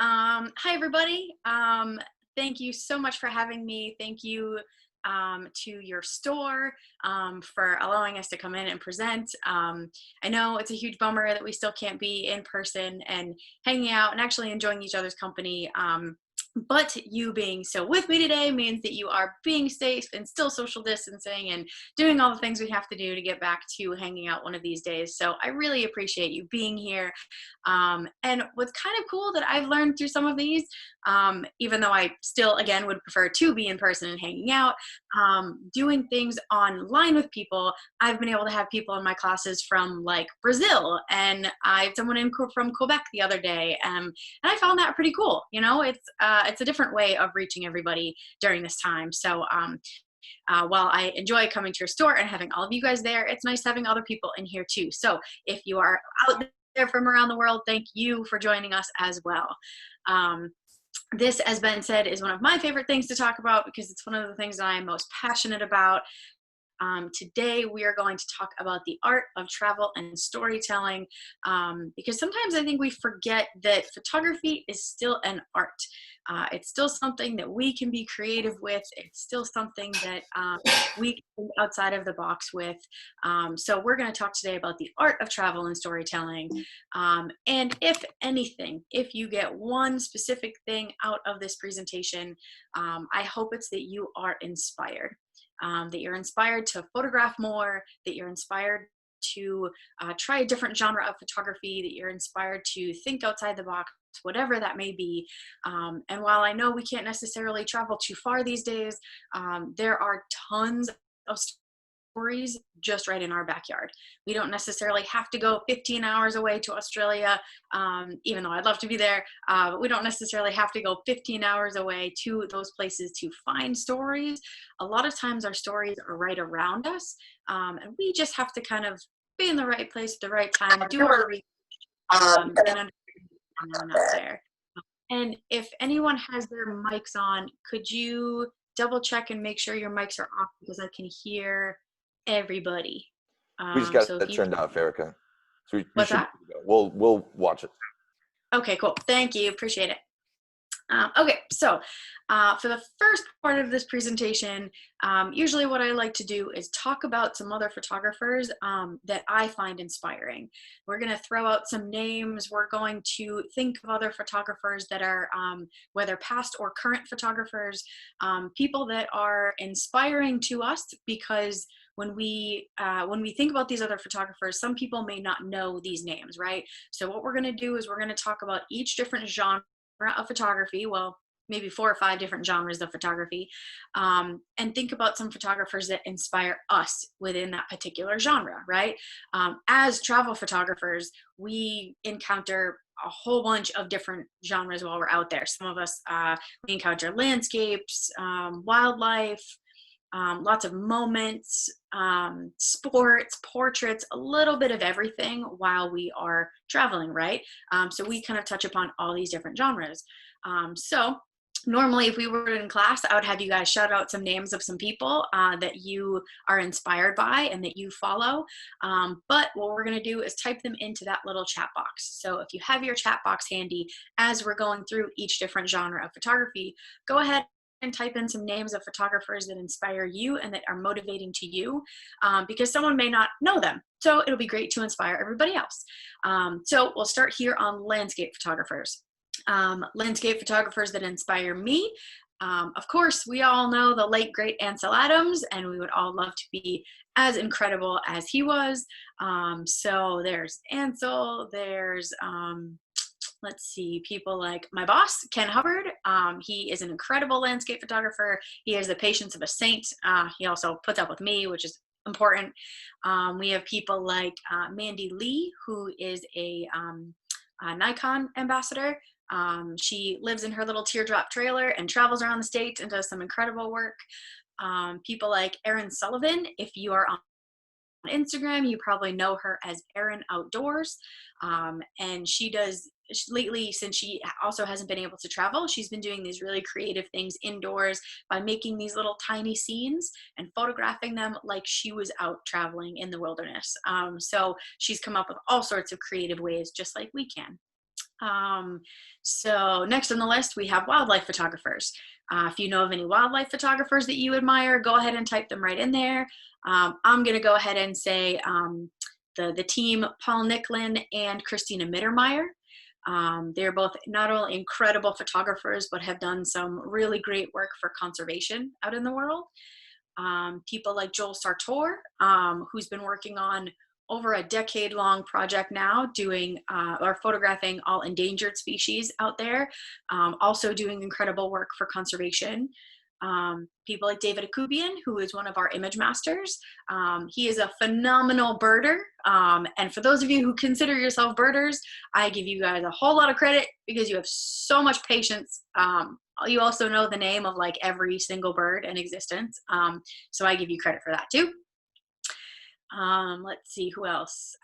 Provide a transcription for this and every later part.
Hi, everybody. Thank you so much for having me. Thank you to your store for allowing us to come in and present. I know it's a huge bummer that we still can't be in person and hanging out and actually enjoying each other's company. But you being still with me today means that you are being safe and still social distancing and doing all the things we have to do to get back to hanging out one of these days. So I really appreciate you being here. And what's kind of cool that I've learned through some of these, even though I still, again, would prefer to be in person and hanging out, doing things online with people. I've been able to have people in my classes from like Brazil, and I had someone from Quebec the other day, and I found that pretty cool. You know, it's a different way of reaching everybody during this time. So while I enjoy coming to your store and having all of you guys there, it's nice having other people in here too. So if you are out there from around the world, thank you for joining us as well. This, as Ben said, is one of my favorite things to talk about because it's one of the things that I am most passionate about. Today, we are going to talk about the art of travel and storytelling because sometimes I think we forget that photography is still an art. It's still something that we can be creative with. It's still something that we can think outside of the box with. So we're going to talk today about the art of travel and storytelling. And if anything, if you get one specific thing out of this presentation, I hope it's that you are inspired. That you're inspired to photograph more, that you're inspired to try a different genre of photography, that you're inspired to think outside the box, whatever that may be. And while I know we can't necessarily travel too far these days, there are tons of stories just right in our backyard. We don't necessarily have to go 15 hours away to Australia, even though I'd love to be there, but we don't necessarily have to go 15 hours away to those places to find stories. A lot of times our stories are right around us, and we just have to kind of be in the right place at the right time, do our research, and understand what's going on out there. And if anyone has their mics on, could you double check and make sure your mics are off because I can hear everybody. We just got So if that you turned out, Erica. So we what's should that? we'll watch it. Okay, cool. Thank you. Appreciate it. Okay, so for the first part of this presentation, usually what I like to do is talk about some other photographers that I find inspiring. We're going to throw out some names. We're going to think of other photographers that are, whether past or current photographers, people that are inspiring to us because when we think about these other photographers, some people may not know these names, right? So what we're going to do is we're going to talk about each different genre of photography, well, maybe 4 or 5 different genres of photography, and think about some photographers that inspire us within that particular genre, right? As travel photographers, we encounter a whole bunch of different genres while we're out there. Some of us, we encounter landscapes, wildlife, lots of moments, sports, portraits, a little bit of everything while we are traveling, right? So we kind of touch upon all these different genres. So normally if we were in class, I would have you guys shout out some names of some people that you are inspired by and that you follow. But what we're going to do is type them into that little chat box. So if you have your chat box handy as we're going through each different genre of photography, go ahead and type in some names of photographers that inspire you and that are motivating to you, because someone may not know them. So it'll be great to inspire everybody else. So we'll start here on landscape photographers. Landscape photographers that inspire me. Of course, we all know the late, great Ansel Adams, and we would all love to be as incredible as he was. So there's Ansel, there's let's see, people like my boss, Ken Hubbard. He is an incredible landscape photographer. He has the patience of a saint. He also puts up with me, which is important. We have people like Mandy Lee, who is a Nikon ambassador. She lives in her little teardrop trailer and travels around the States and does some incredible work. People like Erin Sullivan, if you are on Instagram, you probably know her as Erin Outdoors. And she does lately, since she also hasn't been able to travel, she's been doing these really creative things indoors by making these little tiny scenes and photographing them like she was out traveling in the wilderness. So she's come up with all sorts of creative ways, just like we can. Um, so next on the list, we have wildlife photographers. If you know of any wildlife photographers that you admire, go ahead and type them right in there. I'm going to go ahead and say the team, Paul Nicklin and Christina Mittermeier. They're both not only incredible photographers, but have done some really great work for conservation out in the world. People like Joel Sartor, who's been working on over a decade-long project now, doing or photographing all endangered species out there, also doing incredible work for conservation. People like David Akubian, who is one of our image masters. He is a phenomenal birder. And for those of you who consider yourself birders, I give you guys a whole lot of credit because you have so much patience. You also know the name of like every single bird in existence. So I give you credit for that too. Let's see who else.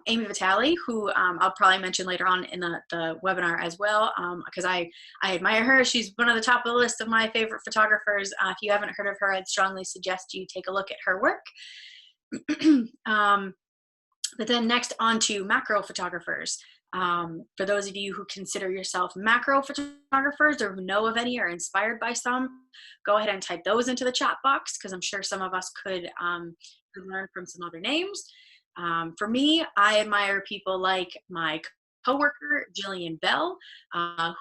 Amy Vitale, who I'll probably mention later on in the webinar as well, because I admire her. She's one of the top of the list of my favorite photographers. If you haven't heard of her, I'd strongly suggest you take a look at her work. But then next on to macro photographers. For those of you who consider yourself macro photographers or who know of any or inspired by some, go ahead and type those into the chat box because I'm sure some of us could learn from some other names. For me, I admire people like my coworker, Jillian Bell,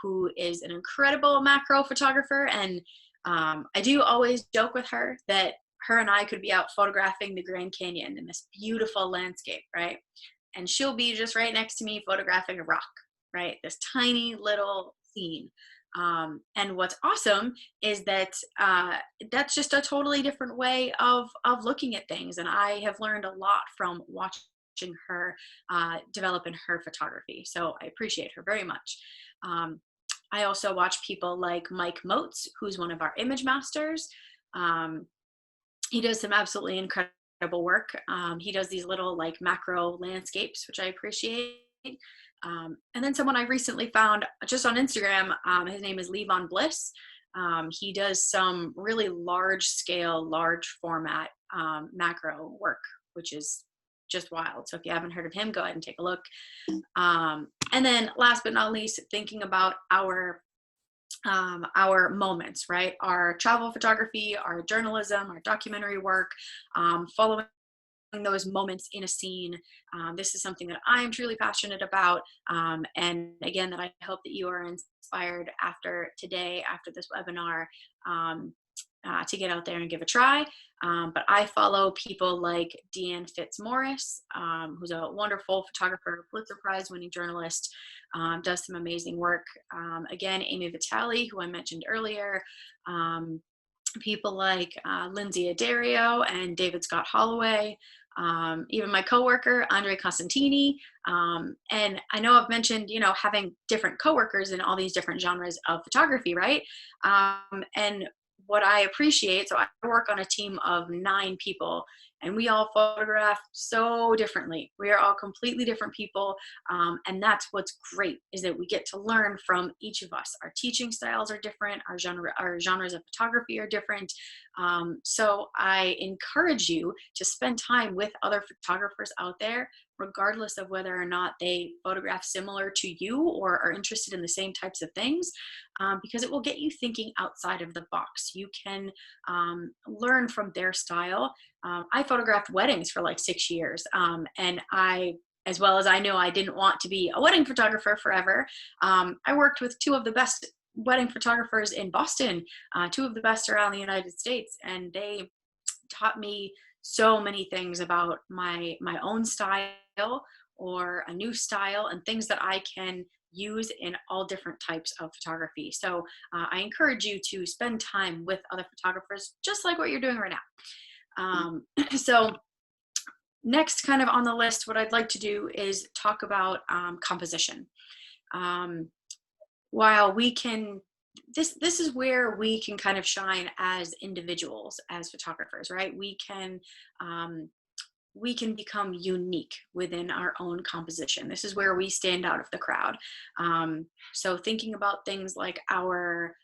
who is an incredible macro photographer. And I do always joke with her that her and I could be out photographing the Grand Canyon in this beautiful landscape, right? And she'll be just right next to me photographing a rock, right? This tiny little scene. And what's awesome is that that's just a totally different way of looking at things. And I have learned a lot from watching her develop in her photography. So I appreciate her very much. I also watch people like Mike Motes, who's one of our image masters. He does some absolutely incredible work. He does these little like macro landscapes, which I appreciate. And then someone I recently found just on Instagram, his name is Levon Bliss. He does some really large scale, large format macro work, which is just wild. So if you haven't heard of him, go ahead and take a look. And then last but not least, thinking about our moments, right? Our travel photography, our journalism, our documentary work, following those moments in a scene. This is something that I am truly passionate about. And again, that I hope that you are inspired after today, after this webinar, to get out there and give a try. But I follow people like Deanne Fitzmaurice, who's a wonderful photographer, Pulitzer Prize winning journalist, does some amazing work. Again, Amy Vitale, who I mentioned earlier, people like Lindsay Adario and David Scott Holloway, even my coworker, Andre Costantini. And I know I've mentioned, having different coworkers in all these different genres of photography, right? And what I appreciate, so I work on a team of 9 people, and we all photograph so differently. We are all completely different people, and that's what's great, is that we get to learn from each of us. Our teaching styles are different, our genres of photography are different. So I encourage you to spend time with other photographers out there, regardless of whether or not they photograph similar to you or are interested in the same types of things, because it will get you thinking outside of the box. You can learn from their style. I photographed weddings for like 6 years, and as well as I know I didn't want to be a wedding photographer forever, I worked with 2 of the best wedding photographers in Boston, 2 of the best around the United States, and they taught me so many things about my own style or a new style and things that I can use in all different types of photography. So I encourage you to spend time with other photographers, just like what you're doing right now. So next, kind of on the list, what I'd like to do is talk about composition. While we can, this is where we can kind of shine as individuals, as photographers, right? We can become unique within our own composition. This is where we stand out of the crowd. So thinking about things like our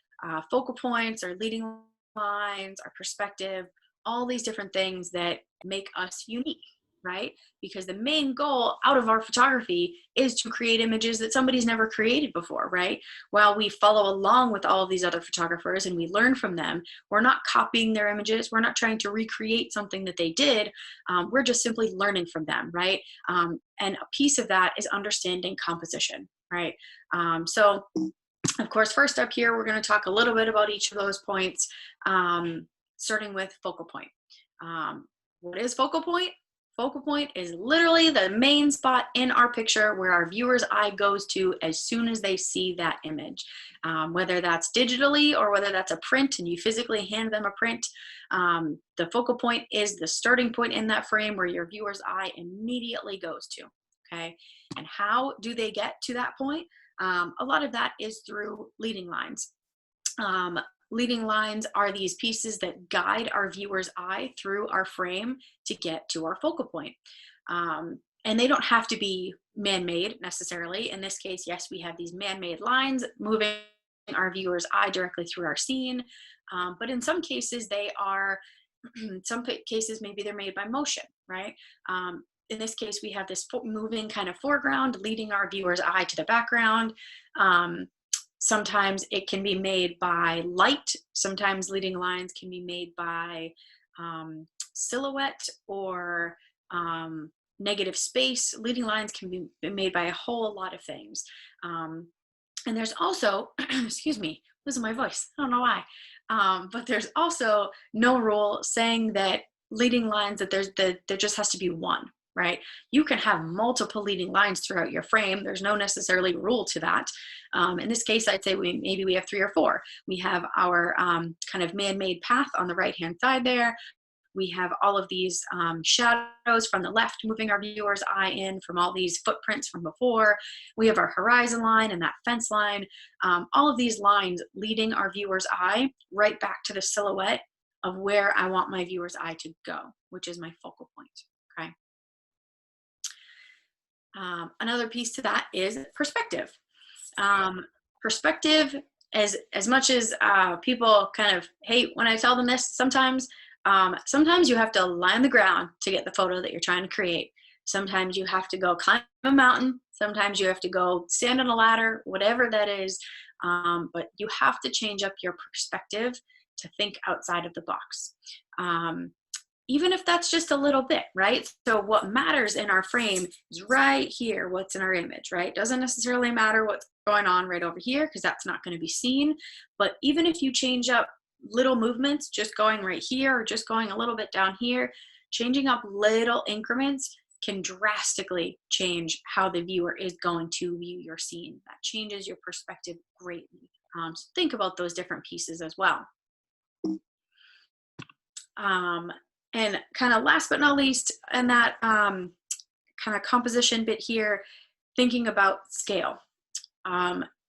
focal points, our leading lines, our perspective, all these different things that make us unique, right? Because the main goal out of our photography is to create images that somebody's never created before, right? While we follow along with all of these other photographers and we learn from them, we're not copying their images. We're not trying to recreate something that they did. We're just simply learning from them, right? And a piece of that is understanding composition, right? So of course, first up here, we're going to talk a little bit about each of those points, starting with focal point. What is focal point? Focal point is literally the main spot in our picture where our viewer's eye goes to as soon as they see that image. Whether that's digitally or whether that's a print and you physically hand them a print, the focal point is the starting point in that frame where your viewer's eye immediately goes to, okay? And how do they get to that point? A lot of that is through leading lines. Leading lines are these pieces that guide our viewer's eye through our frame to get to our focal point. And they don't have to be man-made necessarily. In this case, yes, we have these man-made lines moving our viewer's eye directly through our scene. But in some cases, they are, some cases, maybe they're made by motion, right? In this case, we have this moving kind of foreground leading our viewer's eye to the background. Sometimes it can be made by light. Sometimes leading lines can be made by silhouette or negative space. Leading lines can be made by a whole lot of things. And there's also, excuse me, losing my voice, I don't know why. But there's also no rule saying that leading lines, that there just has to be one, right? You can have multiple leading lines throughout your frame. There's no necessarily rule to that. In this case, I'd say maybe we have 3 or 4. We have our kind of man-made path on the right-hand side there. We have all of these shadows from the left moving our viewer's eye in from all these footprints from before. We have our horizon line and that fence line. All of these lines leading our viewer's eye right back to the silhouette of where I want my viewer's eye to go, which is my focal point, okay? Another piece to that is perspective. Perspective, as much as people kind of hate when I tell them this, sometimes you have to lie on the ground to get the photo that you're trying to create. Sometimes you have to go climb a mountain. Sometimes you have to go stand on a ladder, whatever that is. But you have to change up your perspective to think outside of the box. Even if that's just a little bit, right? So what matters in our frame is right here, what's in our image, right? Doesn't necessarily matter what's going on right over here because that's not going to be seen. But even if you change up little movements, just going right here or just going a little bit down here, changing up little increments can drastically change how the viewer is going to view your scene. That changes your perspective greatly. So think about those different pieces as well. And kind of last but not least, and that kind of composition bit here, thinking about scale.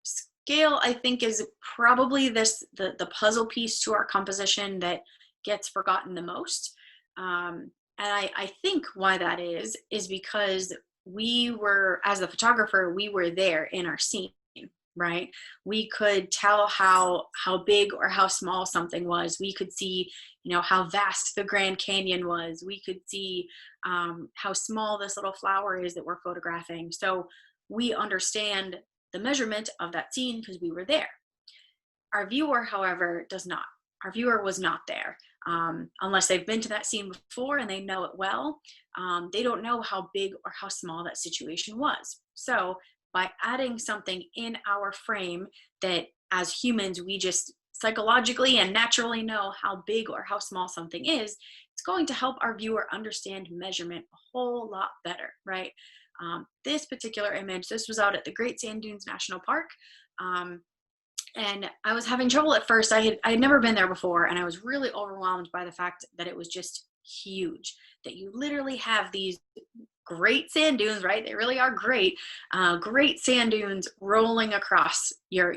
Scale, I think, is probably the puzzle piece to our composition that gets forgotten the most. And I think why that is because we were, as a photographer, we were there in our scene, right? We could tell how big or how small something was. We could see, how vast the Grand Canyon was. We could see how small this little flower is that we're photographing. So we understand the measurement of that scene because we were there. Our viewer, however, does not. Our viewer was not there. Unless they've been to that scene before and they know it well, they don't know how big or how small that situation was. So by adding something in our frame that as humans, we just psychologically and naturally know how big or how small something is, it's going to help our viewer understand measurement a whole lot better, right? This particular image, this was out at the Great Sand Dunes National Park. And I was having trouble at first. I had never been there before, and I was really overwhelmed by the fact that it was just huge, that you literally have these great sand dunes, right? They really are great, great sand dunes rolling across your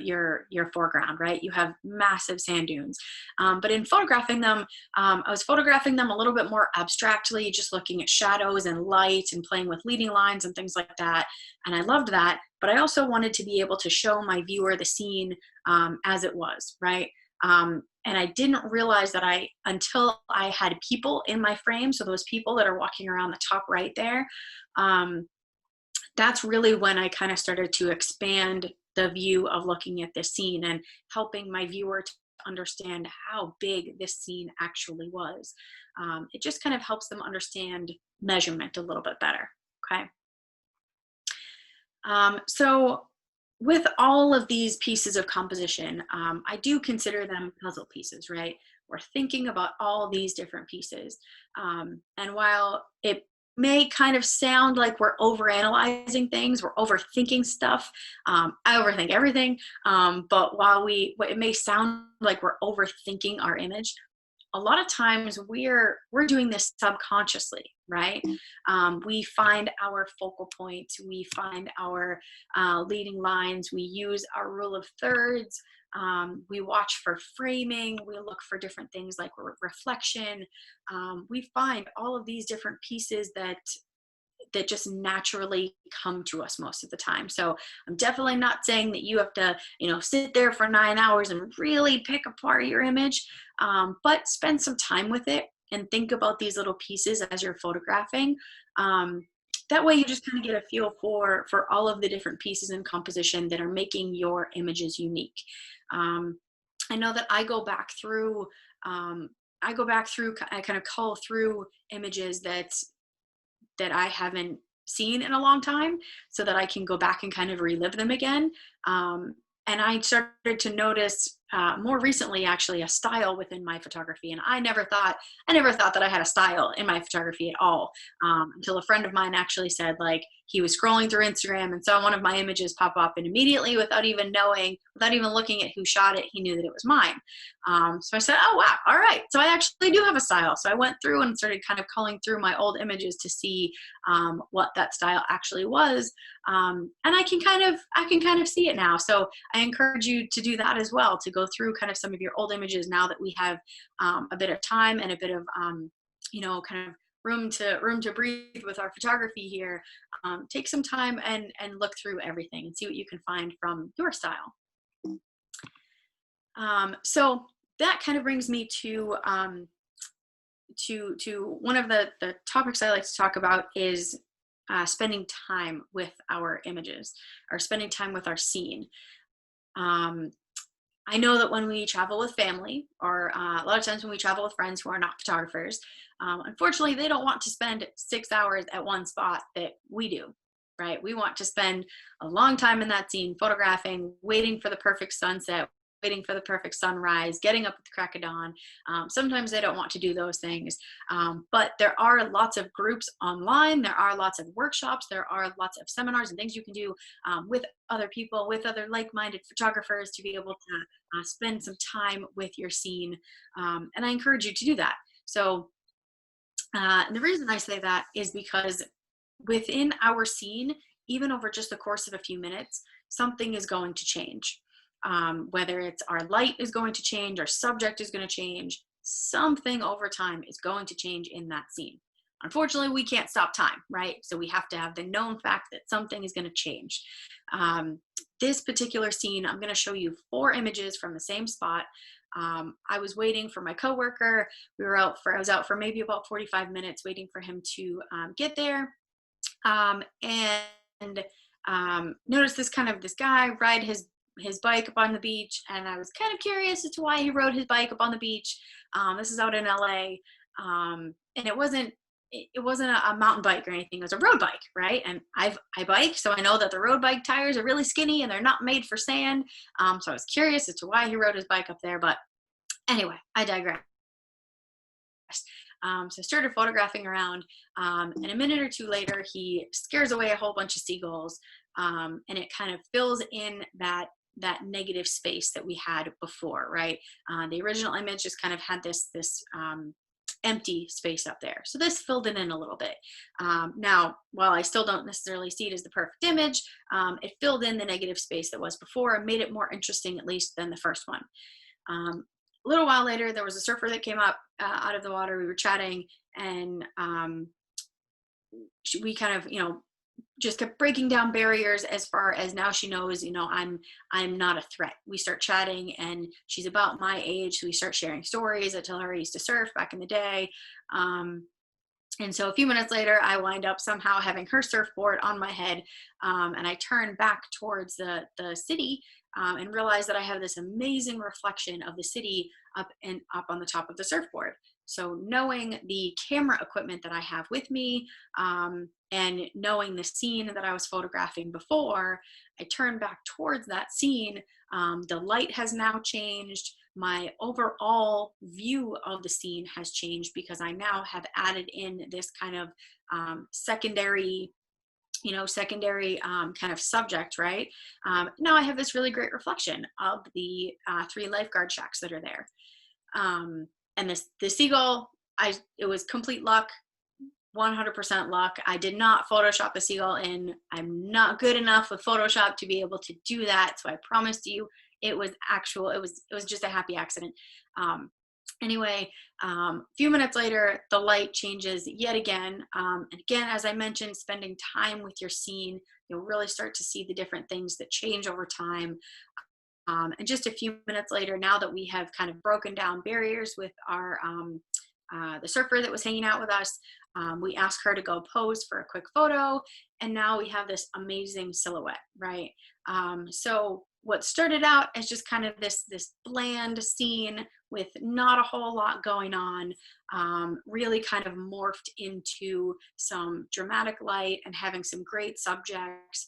foreground, right? You have massive sand dunes. But in photographing them, I was photographing them a little bit more abstractly, just looking at shadows and light and playing with leading lines and things like that. And I loved that. But I also wanted to be able to show my viewer the scene as it was, right? And I didn't realize that until I had people in my frame. So those people that are walking around the top right there, that's really when I kind of started to expand the view of looking at this scene and helping my viewer to understand how big this scene actually was. It just kind of helps them understand measurement a little bit better. Okay. So with all of these pieces of composition, I do consider them puzzle pieces, right? We're thinking about all these different pieces. And while it may kind of sound like we're overanalyzing things, we're overthinking stuff. I overthink everything. But it may sound like we're overthinking our image, a lot of times we're doing this subconsciously, right? We find our focal points, we find our leading lines, we use our rule of thirds, we watch for framing, we look for different things like reflection. We find all of these different pieces that just naturally come to us most of the time. So I'm definitely not saying that you have to, sit there for 9 hours and really pick apart your image, but spend some time with it and think about these little pieces as you're photographing. That way you just kind of get a feel for all of the different pieces in composition that are making your images unique. I know that I go back through, I kind of cull through images that I haven't seen in a long time so that I can go back and kind of relive them again. And I started to notice more recently, actually, a style within my photography. And I never thought that I had a style in my photography at all, until a friend of mine actually said, like, he was scrolling through Instagram and saw one of my images pop up, and immediately, without even looking at who shot it, he knew that it was mine. So I said, oh, wow, all right. So I actually do have a style. So I went through and started kind of culling through my old images to see what that style actually was. And I can kind of see it now. So I encourage you to do that as well, to go through kind of some of your old images now that we have a bit of time and a bit of, kind of room to breathe with our photography here. Take some time and look through everything and see what you can find from your style. So that kind of brings me to one of the topics I like to talk about is spending time with our images, or spending time with our scene. I know that when we travel with family, or a lot of times when we travel with friends who are not photographers, unfortunately, they don't want to spend 6 hours at one spot that we do, right? We want to spend a long time in that scene, photographing, waiting for the perfect sunset, waiting for the perfect sunrise, getting up at the crack of dawn. Sometimes they don't want to do those things, but there are lots of groups online. There are lots of workshops. There are lots of seminars and things you can do with other people, with other like-minded photographers, to be able to spend some time with your scene. And I encourage you to do that. So the reason I say that is because within our scene, even over just the course of a few minutes, something is going to change. Whether it's our light is going to change, our subject is going to change, something over time is going to change in that scene. Unfortunately, we can't stop time, right? So we have to have the known fact that something is going to change. This particular scene, I'm going to show you 4 images from the same spot. I was waiting for my coworker. I was out for maybe about 45 minutes waiting for him to get there. And noticed this guy ride his bike up on the beach, and I was kind of curious as to why he rode his bike up on the beach. This is out in LA, and it wasn't a mountain bike or anything. It was a road bike, right? And I bike, so I know that the road bike tires are really skinny and they're not made for sand. So I was curious as to why he rode his bike up there, but anyway, I digress. So I started photographing around, and a minute or two later, he scares away a whole bunch of seagulls, and it kind of fills in that negative space that we had before, right? The original image just kind of had this empty space up there. So this filled it in a little bit. Now, while I still don't necessarily see it as the perfect image, it filled in the negative space that was before and made it more interesting, at least, than the first one. A little while later, there was a surfer that came up out of the water. We were chatting, and we kind of, just kept breaking down barriers as far as now she knows, I'm not a threat. We start chatting and she's about my age. So we start sharing stories. I tell her I used to surf back in the day. And so a few minutes later, I wind up somehow having her surfboard on my head. And I turn back towards the city and realize that I have this amazing reflection of the city up on the top of the surfboard. So knowing the camera equipment that I have with me, and knowing the scene that I was photographing before, I turn back towards that scene. The light has now changed. My overall view of the scene has changed because I now have added in this kind of secondary kind of subject, right? Now I have this really great reflection of the 3 lifeguard shacks that are there. And the seagull, it was complete luck, 100% luck. I did not Photoshop the seagull in. I'm not good enough with Photoshop to be able to do that. So I promised you it was just a happy accident. Anyway, a few minutes later, the light changes yet again. And again, as I mentioned, spending time with your scene, you'll really start to see the different things that change over time. And just a few minutes later, now that we have kind of broken down barriers with our the surfer that was hanging out with us, we asked her to go pose for a quick photo, and now we have this amazing silhouette, right? So what started out as just kind of this bland scene with not a whole lot going on, really kind of morphed into some dramatic light and having some great subjects,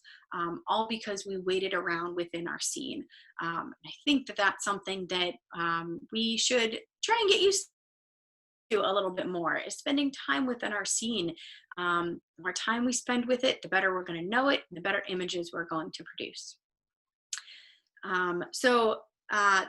all because we waited around within our scene. I think that that's something that we should try and get used to a little bit more, is spending time within our scene. The more time we spend with it, the better we're going to know it, the better images we're going to produce.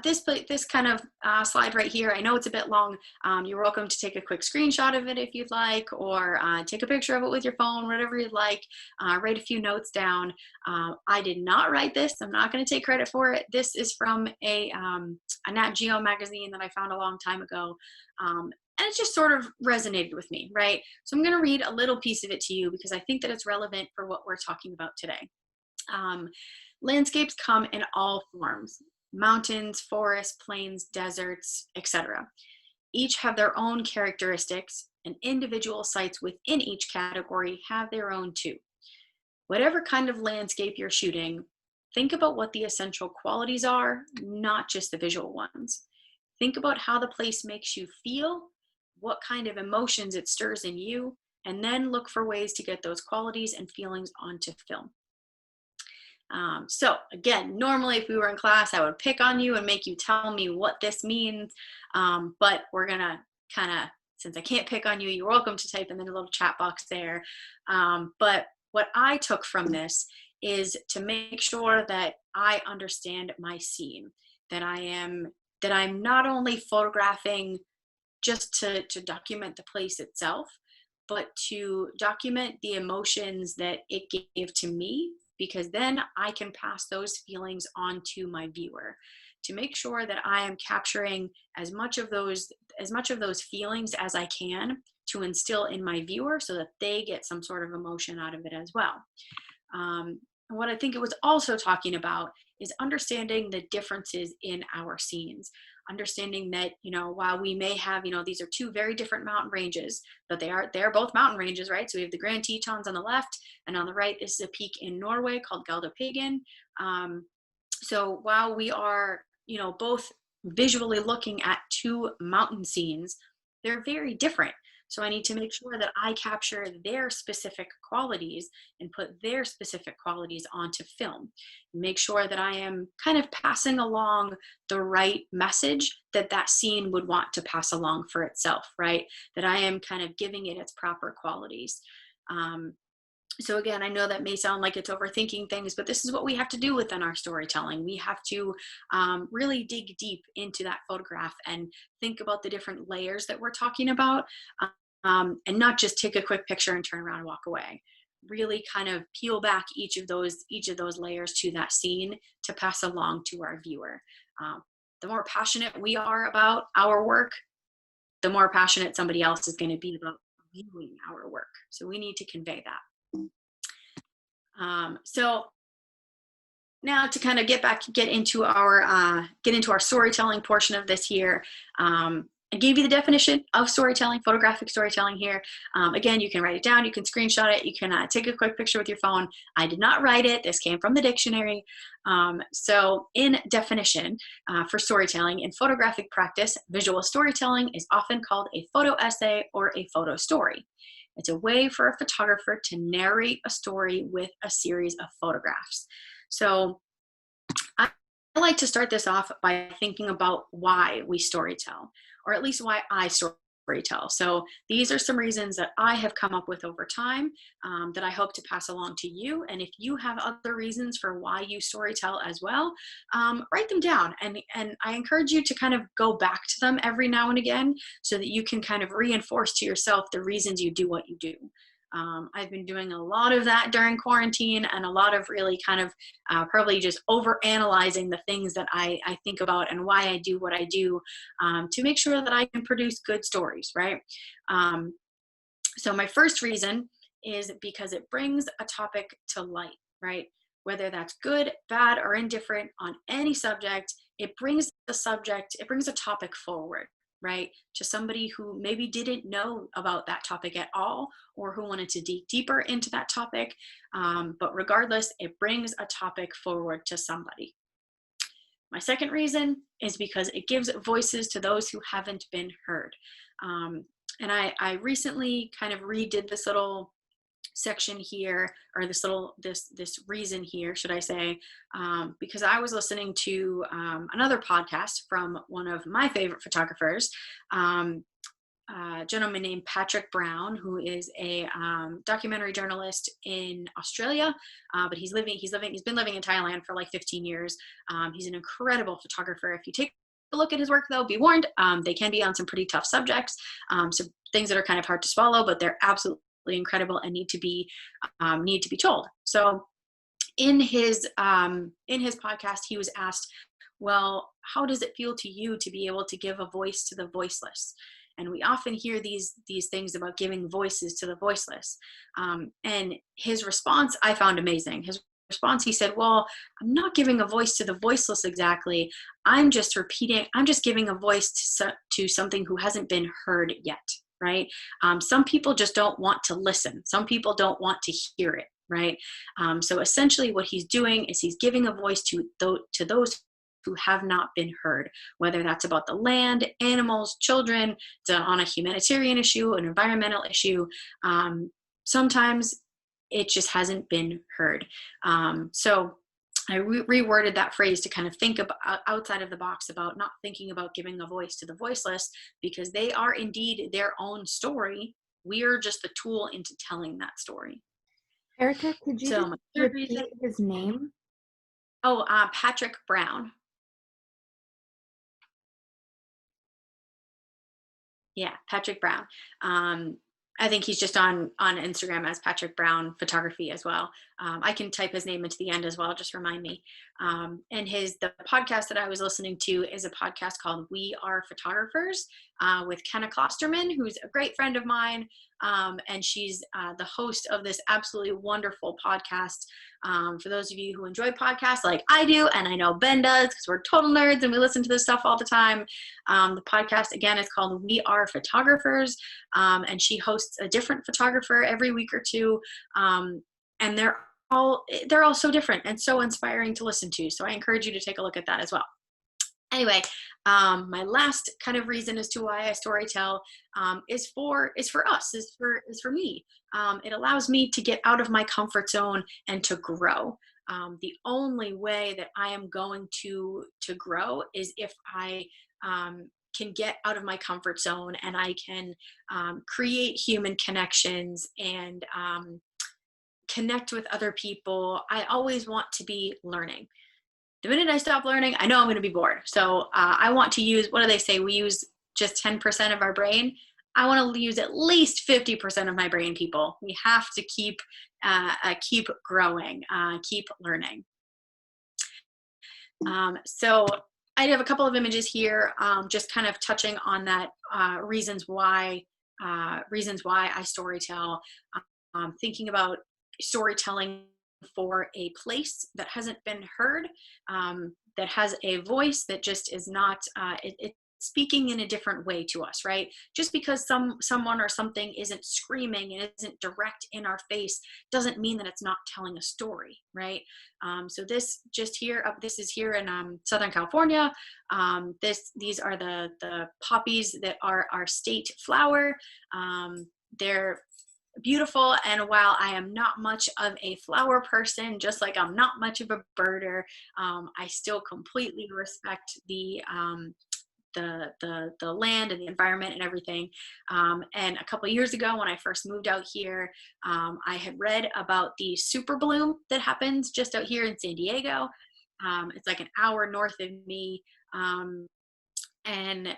This kind of slide right here, I know it's a bit long. You're welcome to take a quick screenshot of it if you'd like, or take a picture of it with your phone, whatever you'd like. Write a few notes down. I did not write this. I'm not going to take credit for it. This is from a Nat Geo magazine that I found a long time ago. And it just sort of resonated with me, right? So I'm going to read a little piece of it to you because I think that it's relevant for what we're talking about today. Landscapes come in all forms: mountains, forests, plains, deserts, etc. Each have their own characteristics, and individual sites within each category have their own too. Whatever kind of landscape you're shooting, think about what the essential qualities are, not just the visual ones. Think about how the place makes you feel, what kind of emotions it stirs in you, and then look for ways to get those qualities and feelings onto film. So again, normally if we were in class, I would pick on you and make you tell me what this means. But we're gonna since I can't pick on you, you're welcome to type in the little chat box there. But what I took from this is to make sure that I understand my scene, that I'm not only photographing just to document the place itself, but to document the emotions that it gave to me, because then I can pass those feelings on to my viewer, to make sure that I am capturing as much of those feelings as I can to instill in my viewer so that they get some sort of emotion out of it as well. What I think it was also talking about is understanding the differences in our scenes, understanding that, while we may have, these are 2 very different mountain ranges, but they're both mountain ranges, right? So we have the Grand Tetons on the left, and on the right is a peak in Norway called Galdhøpiggen. So while we are, both visually looking at 2 mountain scenes, they're very different. So I need to make sure that I capture their specific qualities and put their specific qualities onto film. Make sure that I am kind of passing along the right message that scene would want to pass along for itself, right? That I am kind of giving it its proper qualities. So again, I know that may sound like it's overthinking things, but this is what we have to do within our storytelling. We have to really dig deep into that photograph and think about the different layers that we're talking about, and not just take a quick picture and turn around and walk away. Really kind of peel back each of those layers to that scene to pass along to our viewer. The more passionate we are about our work, the more passionate somebody else is going to be about viewing our work. So we need to convey that. So now to kind of get into our storytelling portion of this here. I gave you the definition of storytelling, photographic storytelling here. Again, you can write it down, you can screenshot it, you can take a quick picture with your phone. I did not write it, this came from the dictionary. So in definition for storytelling, in photographic practice, visual storytelling is often called a photo essay or a photo story. It's a way for a photographer to narrate a story with a series of photographs. So I like to start this off by thinking about why we storytell, or at least why I storytell. So these are some reasons that I have come up with over time that I hope to pass along to you. And if you have other reasons for why you storytell as well, write them down. And I encourage you to kind of go back to them every now and again so that you can kind of reinforce to yourself the reasons you do what you do. I've been doing a lot of that during quarantine, and a lot of really kind of probably just over analyzing the things that I think about and why I do what I do to make sure that I can produce good stories, right? So my first reason is because it brings a topic to light, right? Whether that's good, bad, or indifferent on any subject, it brings a topic forward, right? To somebody who maybe didn't know about that topic at all, or who wanted to dig deeper into that topic. But regardless, it brings a topic forward to somebody. My second reason is because it gives voices to those who haven't been heard. And I recently kind of redid this little section here, or this reason here, should I say, because I was listening to another podcast from one of my favorite photographers, a gentleman named Patrick Brown, who is a documentary journalist in Australia, but he's been living in Thailand for like 15 years. He's an incredible photographer. If you take a look at his work, though, be warned, they can be on some pretty tough subjects, so things that are kind of hard to swallow, but they're absolutely incredible and need to be told. So in his podcast, he was asked, well, how does it feel to you to be able to give a voice to the voiceless? And we often hear these things about giving voices to the voiceless. And his response I found amazing. His response, he said, well, I'm not giving a voice to the voiceless exactly. I'm just giving a voice to something who hasn't been heard yet. Right? Some people just don't want to listen. Some people don't want to hear it, right? So essentially what he's doing is he's giving a voice to those who have not been heard, whether that's about the land, animals, children, on a humanitarian issue, an environmental issue. Sometimes it just hasn't been heard. So I reworded that phrase to kind of think about outside of the box about not thinking about giving a voice to the voiceless, because they are indeed their own story. We are just the tool into telling that story. Erica, could you just repeat his name? Oh, Patrick Brown. Yeah, Patrick Brown. I think he's just on Instagram as Patrick Brown Photography as well. I can type his name into the end as well, just remind me. And the podcast that I was listening to is a podcast called We Are Photographers with Kenna Klosterman, who's a great friend of mine. And she's the host of this absolutely wonderful podcast. For those of you who enjoy podcasts like I do, and I know Ben does, because we're total nerds and we listen to this stuff all the time. The podcast, again, is called We Are Photographers, and she hosts a different photographer every week or two, and they're all so different and so inspiring to listen to. So I encourage you to take a look at that as well. Anyway, my last kind of reason as to why I storytell is for me. It allows me to get out of my comfort zone and to grow. The only way that I am going to grow is if I can get out of my comfort zone and I can create human connections and connect with other people. I always want to be learning. The minute I stop learning, I know I'm going to be bored. So I want to use, what do they say? We use just 10% of our brain. I want to use at least 50% of my brain, people. We have to keep growing, keep learning. So I have a couple of images here, just kind of touching on that, reasons why I storytell, thinking about storytelling for a place that hasn't been heard, that has a voice that just is not, it's speaking in a different way to us, right? Just because someone or something isn't screaming and isn't direct in our face doesn't mean that it's not telling a story, right? So this is here in Southern California. These are the poppies that are our state flower. They're beautiful, and while I am not much of a flower person, just like I'm not much of a birder, I still completely respect the land and the environment and everything. And a couple of years ago, when I first moved out here, I had read about the super bloom that happens just out here in San Diego. It's like an hour north of me, and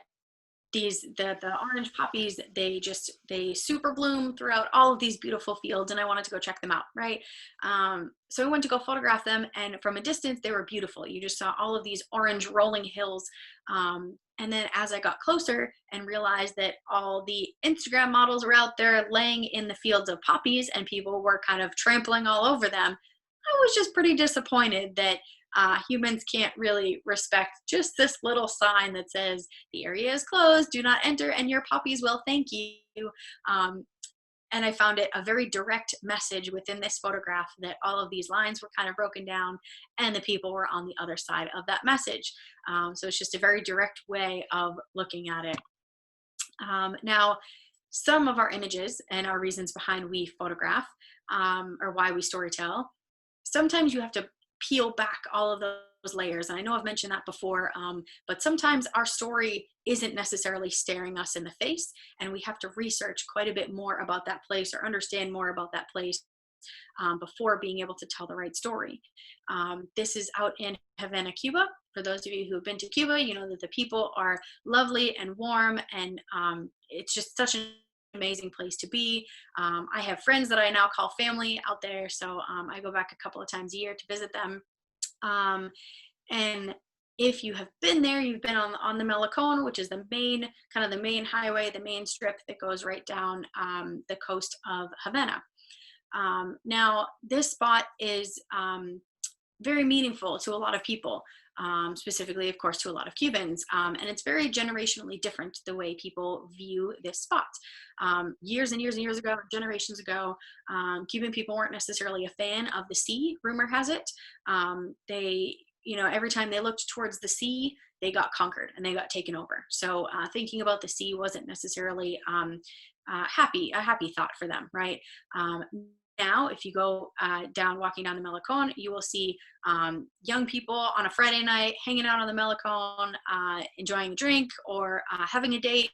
the orange poppies, they super bloom throughout all of these beautiful fields, and I wanted to go check them out, right? So I went to go photograph them, and from a distance they were beautiful. You just saw all of these orange rolling hills, and then as I got closer and realized that all the Instagram models were out there laying in the fields of poppies and people were kind of trampling all over them, I was just pretty disappointed that humans can't really respect just this little sign that says the area is closed, do not enter, and your poppies will thank you. And I found it a very direct message within this photograph that all of these lines were kind of broken down and the people were on the other side of that message. So it's just a very direct way of looking at it. Now, some of our images and our reasons behind we photograph, or why we storytell, sometimes you have to peel back all of those layers. And I know I've mentioned that before, but sometimes our story isn't necessarily staring us in the face, and we have to research quite a bit more about that place or understand more about that place before being able to tell the right story. This is out in Havana, Cuba. For those of you who have been to Cuba, you know that the people are lovely and warm, and it's just such an amazing place to be. I have friends that I now call family out there, so I go back a couple of times a year to visit them. And if you have been there, you've been on the Malecon, which is the main highway, the main strip that goes right down the coast of Havana. Now, this spot is very meaningful to a lot of people, specifically, of course, to a lot of Cubans. And it's very generationally different the way people view this spot. Years and years and years ago, generations ago, Cuban people weren't necessarily a fan of the sea, rumor has it. They, every time they looked towards the sea, they got conquered and they got taken over. So thinking about the sea wasn't necessarily a happy thought for them, right? Now, if you go walking down the Malecon, you will see young people on a Friday night hanging out on the Malecon, enjoying a drink or having a date,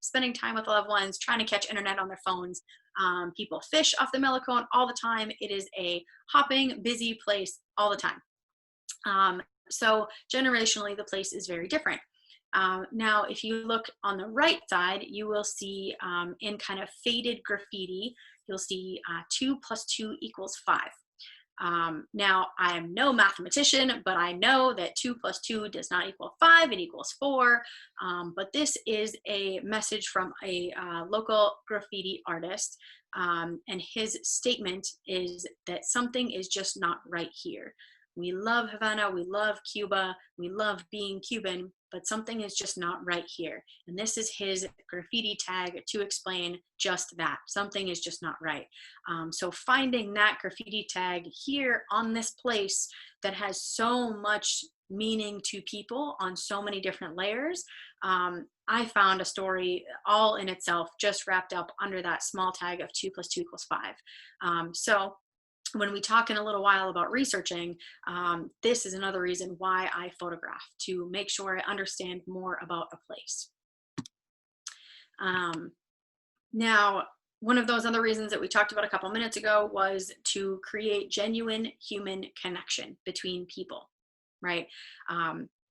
spending time with loved ones, trying to catch internet on their phones. People fish off the Malecon all the time. It is a hopping, busy place all the time. So generationally, the place is very different. Now, if you look on the right side, you will see in kind of faded graffiti, you'll see 2 + 2 = 5. Now, I am no mathematician, but I know that 2 + 2 does not equal 5, it equals 4. But this is a message from a local graffiti artist. And his statement is that something is just not right here. We love Havana, we love Cuba, we love being Cuban, but something is just not right here. And this is his graffiti tag to explain just that. Something is just not right. So finding that graffiti tag here on this place that has so much meaning to people on so many different layers, I found a story all in itself just wrapped up under that small tag of 2 + 2 = 5. So when we talk in a little while about researching, this is another reason why I photograph, to make sure I understand more about a place. Now, one of those other reasons that we talked about a couple minutes ago was to create genuine human connection between people, right?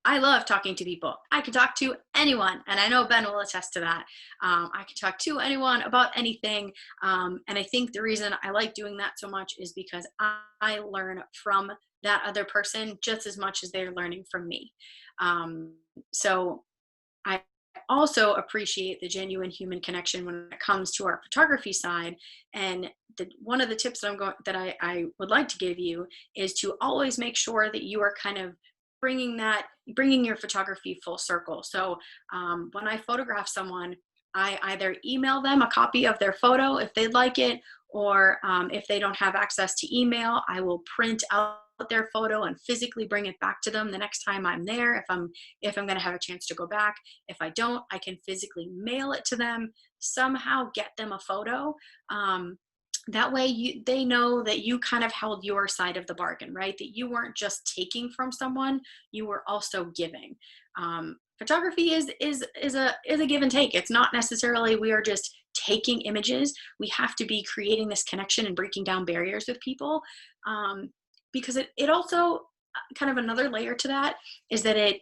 I love talking to people. I can talk to anyone, and I know Ben will attest to that. I can talk to anyone about anything, and I think the reason I like doing that so much is because I learn from that other person just as much as they're learning from me. So also appreciate the genuine human connection when it comes to our photography side. And one of the tips that I would like to give you is to always make sure that you are kind of bringing your photography full circle. So when I photograph someone, I either email them a copy of their photo if they'd like it, or if they don't have access to email, I will print out their photo and physically bring it back to them the next time I'm there, if I'm going to have a chance to go back. If I don't, I can physically mail it to them, somehow get them a photo. That way they know that you kind of held your side of the bargain, right? That you weren't just taking from someone, you were also giving. Photography is a give and take. It's not necessarily we are just taking images. We have to be creating this connection and breaking down barriers with people, because it also, kind of another layer to that, is that it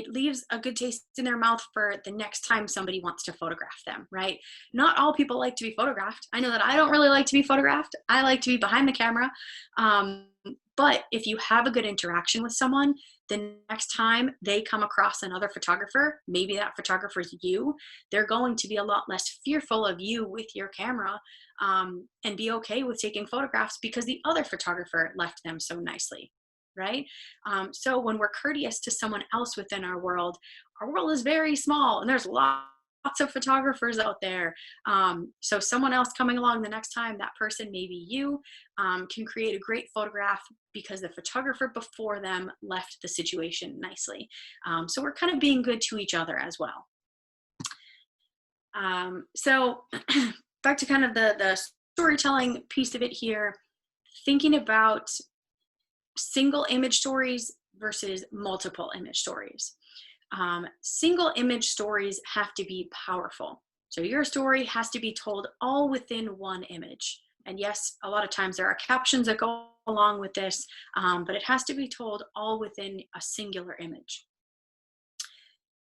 leaves a good taste in their mouth for the next time somebody wants to photograph them, right? Not all people like to be photographed. I know that I don't really like to be photographed. I like to be behind the camera. But if you have a good interaction with someone, the next time they come across another photographer, maybe that photographer is you, they're going to be a lot less fearful of you with your camera, and be okay with taking photographs because the other photographer left them so nicely, right? So when we're courteous to someone else within our world is very small, and there's lots of photographers out there. So someone else coming along the next time, that person, maybe you, can create a great photograph because the photographer before them left the situation nicely. So we're kind of being good to each other as well. So back to kind of the storytelling piece of it here, thinking about single image stories versus multiple image stories. Single image stories have to be powerful. So your story has to be told all within one image. And yes, a lot of times there are captions that go along with this, but it has to be told all within a singular image.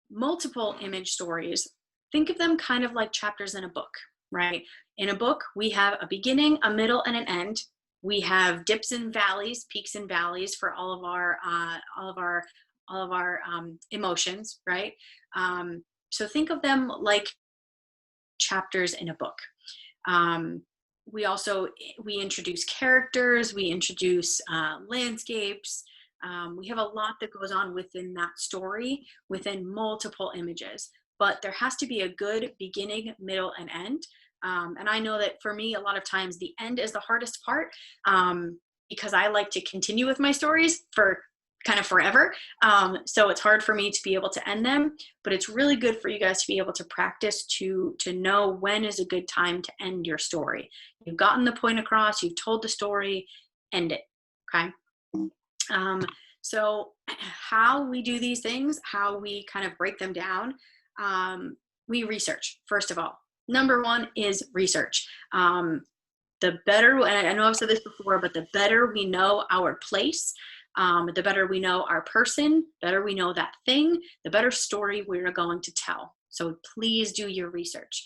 Multiple image stories, think of them kind of like chapters in a book, right? In a book, we have a beginning, a middle, and an end. We have dips and valleys, peaks and valleys for all of our emotions, right? So think of them like chapters in a book. We introduce characters, we introduce landscapes. We have a lot that goes on within that story, within multiple images, but there has to be a good beginning, middle, and end. And I know that for me, a lot of times the end is the hardest part, because I like to continue with my stories for kind of forever. So it's hard for me to be able to end them, but it's really good for you guys to be able to practice to know when is a good time to end your story. You've gotten the point across, you've told the story, end it, okay? So how we do these things, how we kind of break them down, we research, first of all. Number one is research. The better, and I know I've said this before, but the better we know our place, the better we know our person, better we know that thing, the better story we're going to tell. So please do your research.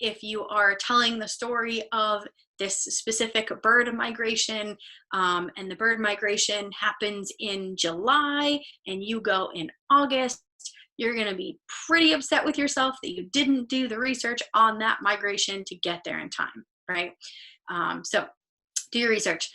If you are telling the story of this specific bird migration, and the bird migration happens in July and you go in August, you're going to be pretty upset with yourself that you didn't do the research on that migration to get there in time, right? So do your research.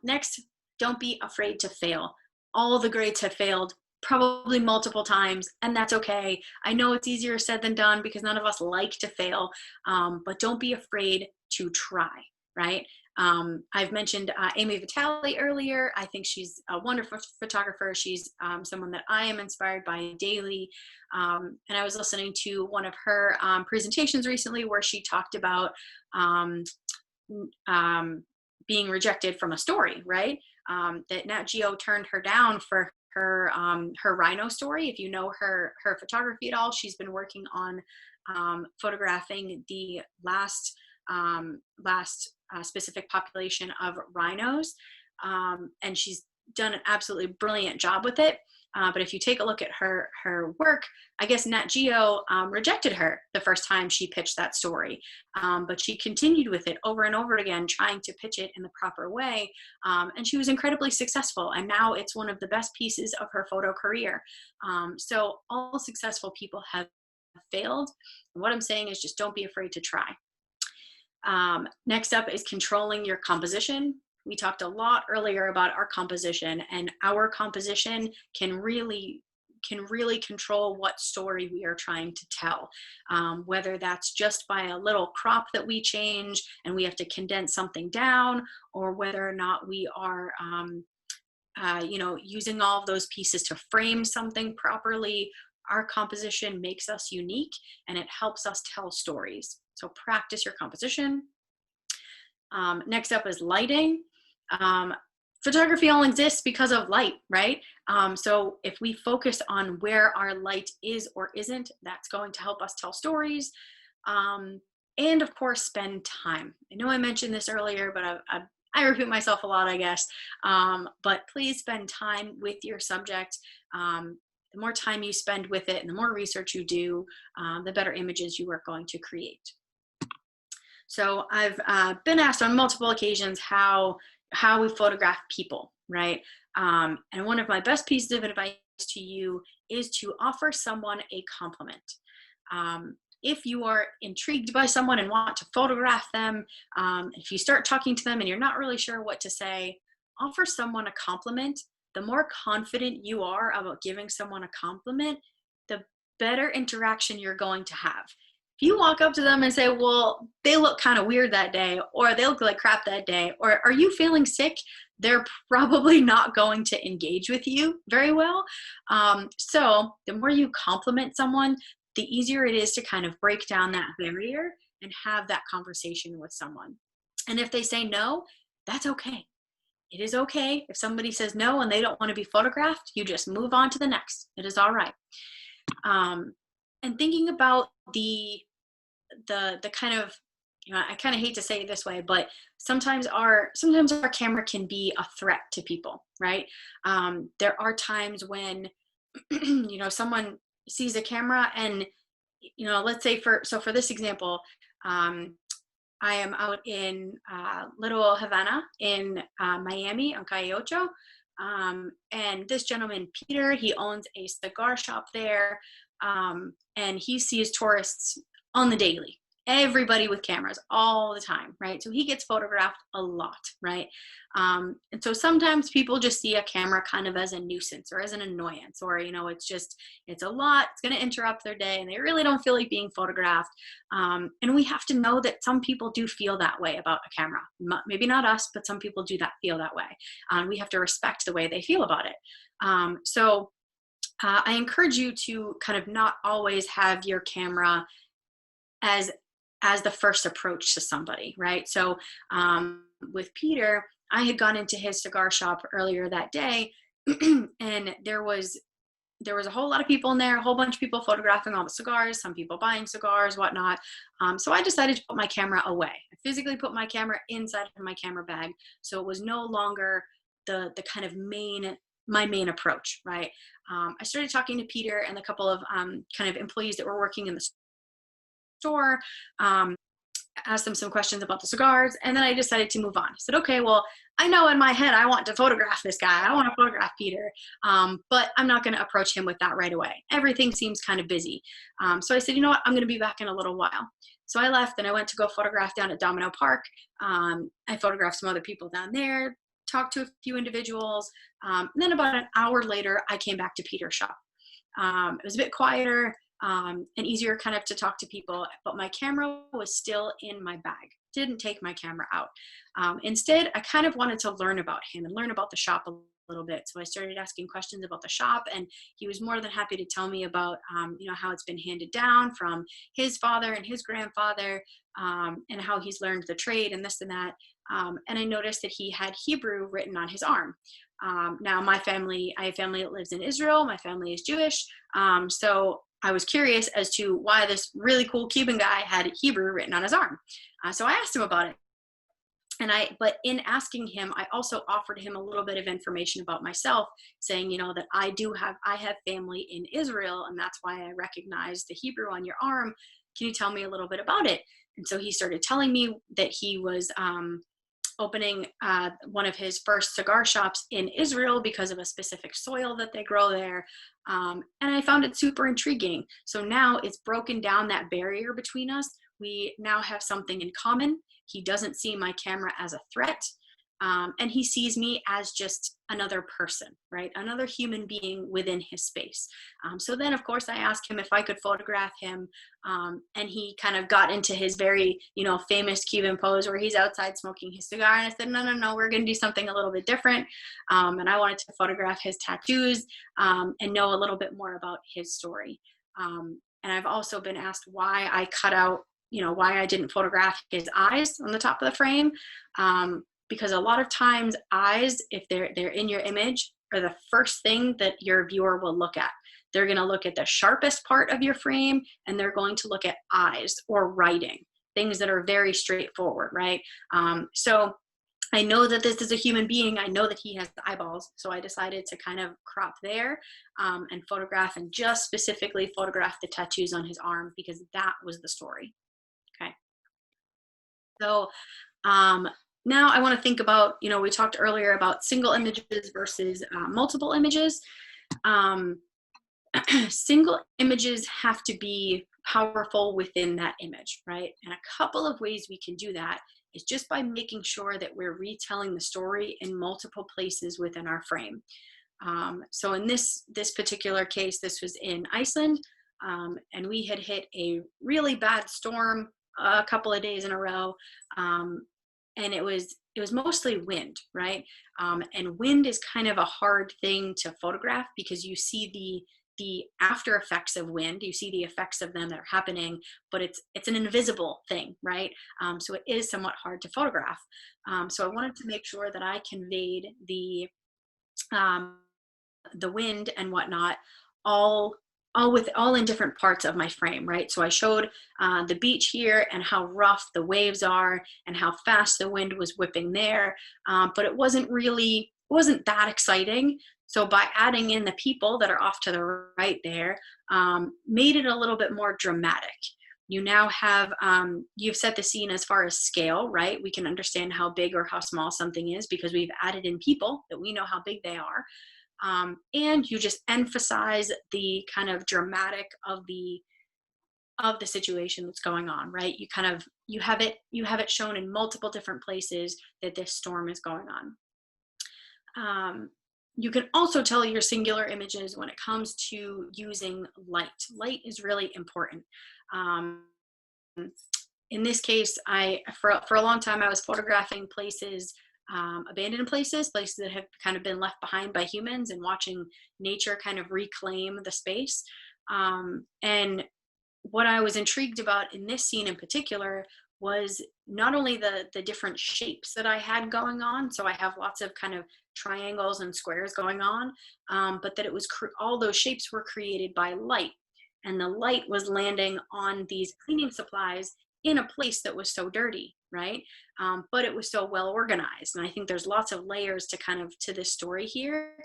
Next, don't be afraid to fail. All the grades have failed probably multiple times, and that's okay. I know it's easier said than done because none of us like to fail, but don't be afraid to try, right? I've mentioned Amy Vitale earlier. I think she's a wonderful photographer. She's someone that I am inspired by daily. And I was listening to one of her presentations recently where she talked about being rejected from a story, right? That Nat Geo turned her down for her rhino story. If you know her photography at all, she's been working on photographing the last specific population of rhinos, and she's done an absolutely brilliant job with it. But if you take a look at her work, I guess Nat Geo rejected her the first time she pitched that story. But she continued with it over and over again, trying to pitch it in the proper way. And she was incredibly successful. And now it's one of the best pieces of her photo career. So all successful people have failed. And what I'm saying is just don't be afraid to try. Next up is controlling your composition. We talked a lot earlier about our composition, and our composition can really control what story we are trying to tell, whether that's just by a little crop that we change and we have to condense something down, or whether or not we are using all of those pieces to frame something properly. Our composition makes us unique, and it helps us tell stories. So practice your composition. Next up is lighting. Photography all exists because of light, right? So if we focus on where our light is or isn't, that's going to help us tell stories. And of course, spend time. I know I mentioned this earlier, but I repeat myself a lot, I guess. But please spend time with your subject. The more time you spend with it and the more research you do, the better images you are going to create. So I've been asked on multiple occasions how we photograph people, right? And one of my best pieces of advice to you is to offer someone a compliment. If you are intrigued by someone and want to photograph them, if you start talking to them and you're not really sure what to say, offer someone a compliment. The more confident you are about giving someone a compliment, the better interaction you're going to have. If you walk up to them and say, well, they look kind of weird that day, or they look like crap that day, or are you feeling sick? They're probably not going to engage with you very well. So the more you compliment someone, the easier it is to kind of break down that barrier and have that conversation with someone. And if they say no, that's okay. It is okay. If somebody says no and they don't want to be photographed, you just move on to the next. It is all right. And thinking about the kind of, I kind of hate to say it this way, but sometimes our camera can be a threat to people, right? There are times when, someone sees a camera and, let's say for this example, I am out in Little Havana in Miami on Calle Ocho. And this gentleman, Peter, he owns a cigar shop there. And he sees tourists on the daily, everybody with cameras all the time, right? So he gets photographed a lot, right? And so sometimes people just see a camera kind of as a nuisance or as an annoyance, or, it's a lot, it's going to interrupt their day and they really don't feel like being photographed. And we have to know that some people do feel that way about a camera. Maybe not us, but some people do feel that way. We have to respect the way they feel about it. So I encourage you to kind of not always have your camera as the first approach to somebody, right? So with Peter, I had gone into his cigar shop earlier that day, and there was a whole lot of people in there, a whole bunch of people photographing all the cigars, some people buying cigars, whatnot. So I decided to put my camera away. I physically put my camera inside of my camera bag, so it was no longer the kind of my main approach, right? I started talking to Peter and a couple of kind of employees that were working in the store, asked them some questions about the cigars, and then I decided to move on. I said, okay, well, I know in my head I want to photograph this guy. I want to photograph Peter, but I'm not going to approach him with that right away. Everything seems kind of busy. So I said, you know what, I'm going to be back in a little while. So I left and I went to go photograph down at Domino Park. I photographed some other people down there, talked to a few individuals. And then about an hour later, I came back to Peter's shop. It was a bit quieter and easier kind of to talk to people, but my camera was still in my bag. Didn't take my camera out. Instead, I kind of wanted to learn about him and learn about the shop a little bit. So I started asking questions about the shop, and he was more than happy to tell me about, how it's been handed down from his father and his grandfather, and how he's learned the trade and this and that. And I noticed that he had Hebrew written on his arm. Now I have family that lives in Israel. My family is Jewish. So I was curious as to why this really cool Cuban guy had Hebrew written on his arm. So I asked him about it. But in asking him, I also offered him a little bit of information about myself, saying, that I have family in Israel, and that's why I recognize the Hebrew on your arm. Can you tell me a little bit about it? And so he started telling me that he was opening one of his first cigar shops in Israel because of a specific soil that they grow there. And I found it super intriguing. So now it's broken down that barrier between us. We now have something in common. He doesn't see my camera as a threat. And he sees me as just another person, right? Another human being within his space. So then, of course, I asked him if I could photograph him. And he kind of got into his very, famous Cuban pose where he's outside smoking his cigar. And I said, no, we're going to do something a little bit different. And I wanted to photograph his tattoos and know a little bit more about his story. And I've also been asked why I cut out, why I didn't photograph his eyes on the top of the frame. Because a lot of times eyes, if they're in your image, are the first thing that your viewer will look at. They're going to look at the sharpest part of your frame, and they're going to look at eyes or writing, things that are very straightforward, right? So I know that this is a human being. I know that he has eyeballs. So I decided to kind of crop there and photograph, and just specifically photograph the tattoos on his arm, because that was the story. Okay. So now I want to think about, we talked earlier about single images versus multiple images. Single images have to be powerful within that image, right? And a couple of ways we can do that is just by making sure that we're retelling the story in multiple places within our frame. So in this particular case, this was in Iceland, and we had hit a really bad storm a couple of days in a row. And it was mostly wind, right? And wind is kind of a hard thing to photograph because you see the after effects of wind, you see the effects of them that are happening, but it's an invisible thing, right? So it is somewhat hard to photograph. So I wanted to make sure that I conveyed the wind and whatnot all in different parts of my frame, right? So I showed the beach here and how rough the waves are and how fast the wind was whipping there, but it wasn't that exciting. So by adding in the people that are off to the right there, made it a little bit more dramatic. You now have, you've set the scene as far as scale, right? We can understand how big or how small something is because we've added in people that we know how big they are. And you just emphasize the kind of dramatic of the situation that's going on, right? You have it shown in multiple different places that this storm is going on. You can also tell your singular images when it comes to using light. Light is really important. In this case, for a long time, I was photographing places, abandoned places that have kind of been left behind by humans, and watching nature kind of reclaim the space. And what I was intrigued about in this scene in particular was not only the different shapes that I had going on. So I have lots of kind of triangles and squares going on, but that it was all those shapes were created by light, and the light was landing on these cleaning supplies in a place that was so dirty, right? But it was so well organized. And I think there's lots of layers to this story here.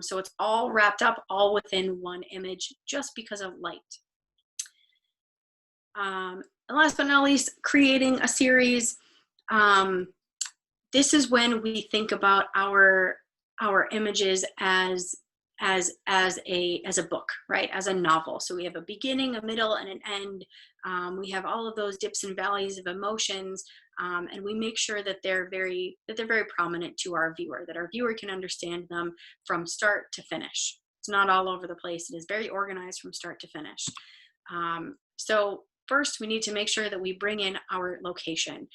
So it's all wrapped up all within one image just because of light. And last but not least, creating a series. This is when we think about our images as a book, right? As a novel. So we have a beginning, a middle, and an end. We have all of those dips and valleys of emotions, and we make sure that they're very prominent to our viewer, that our viewer can understand them from start to finish. It's not all over the place. It is very organized from start to finish. So first, we need to make sure that we bring in our location.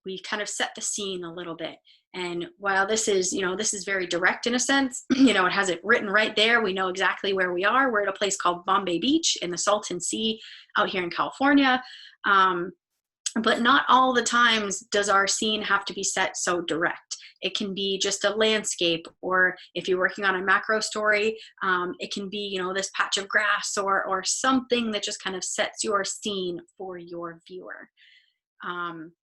We kind of set the scene a little bit. And while this is very direct in a sense, it has it written right there. We know exactly where we are. We're at a place called Bombay Beach in the Salton Sea out here in California. But not all the times does our scene have to be set so direct. It can be just a landscape, or if you're working on a macro story, it can be, this patch of grass or something that just kind of sets your scene for your viewer.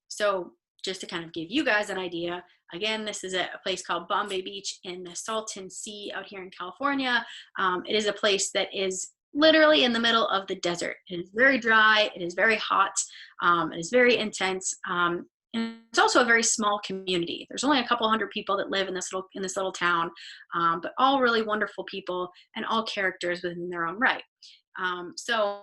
So just to kind of give you guys an idea, again, this is a place called Bombay Beach in the Salton Sea out here in California. It is a place that is literally in the middle of the desert. It is very dry. It is very hot. It is very intense. And it's also a very small community. There's only a couple hundred people that live in this little town, but all really wonderful people and all characters within their own right. So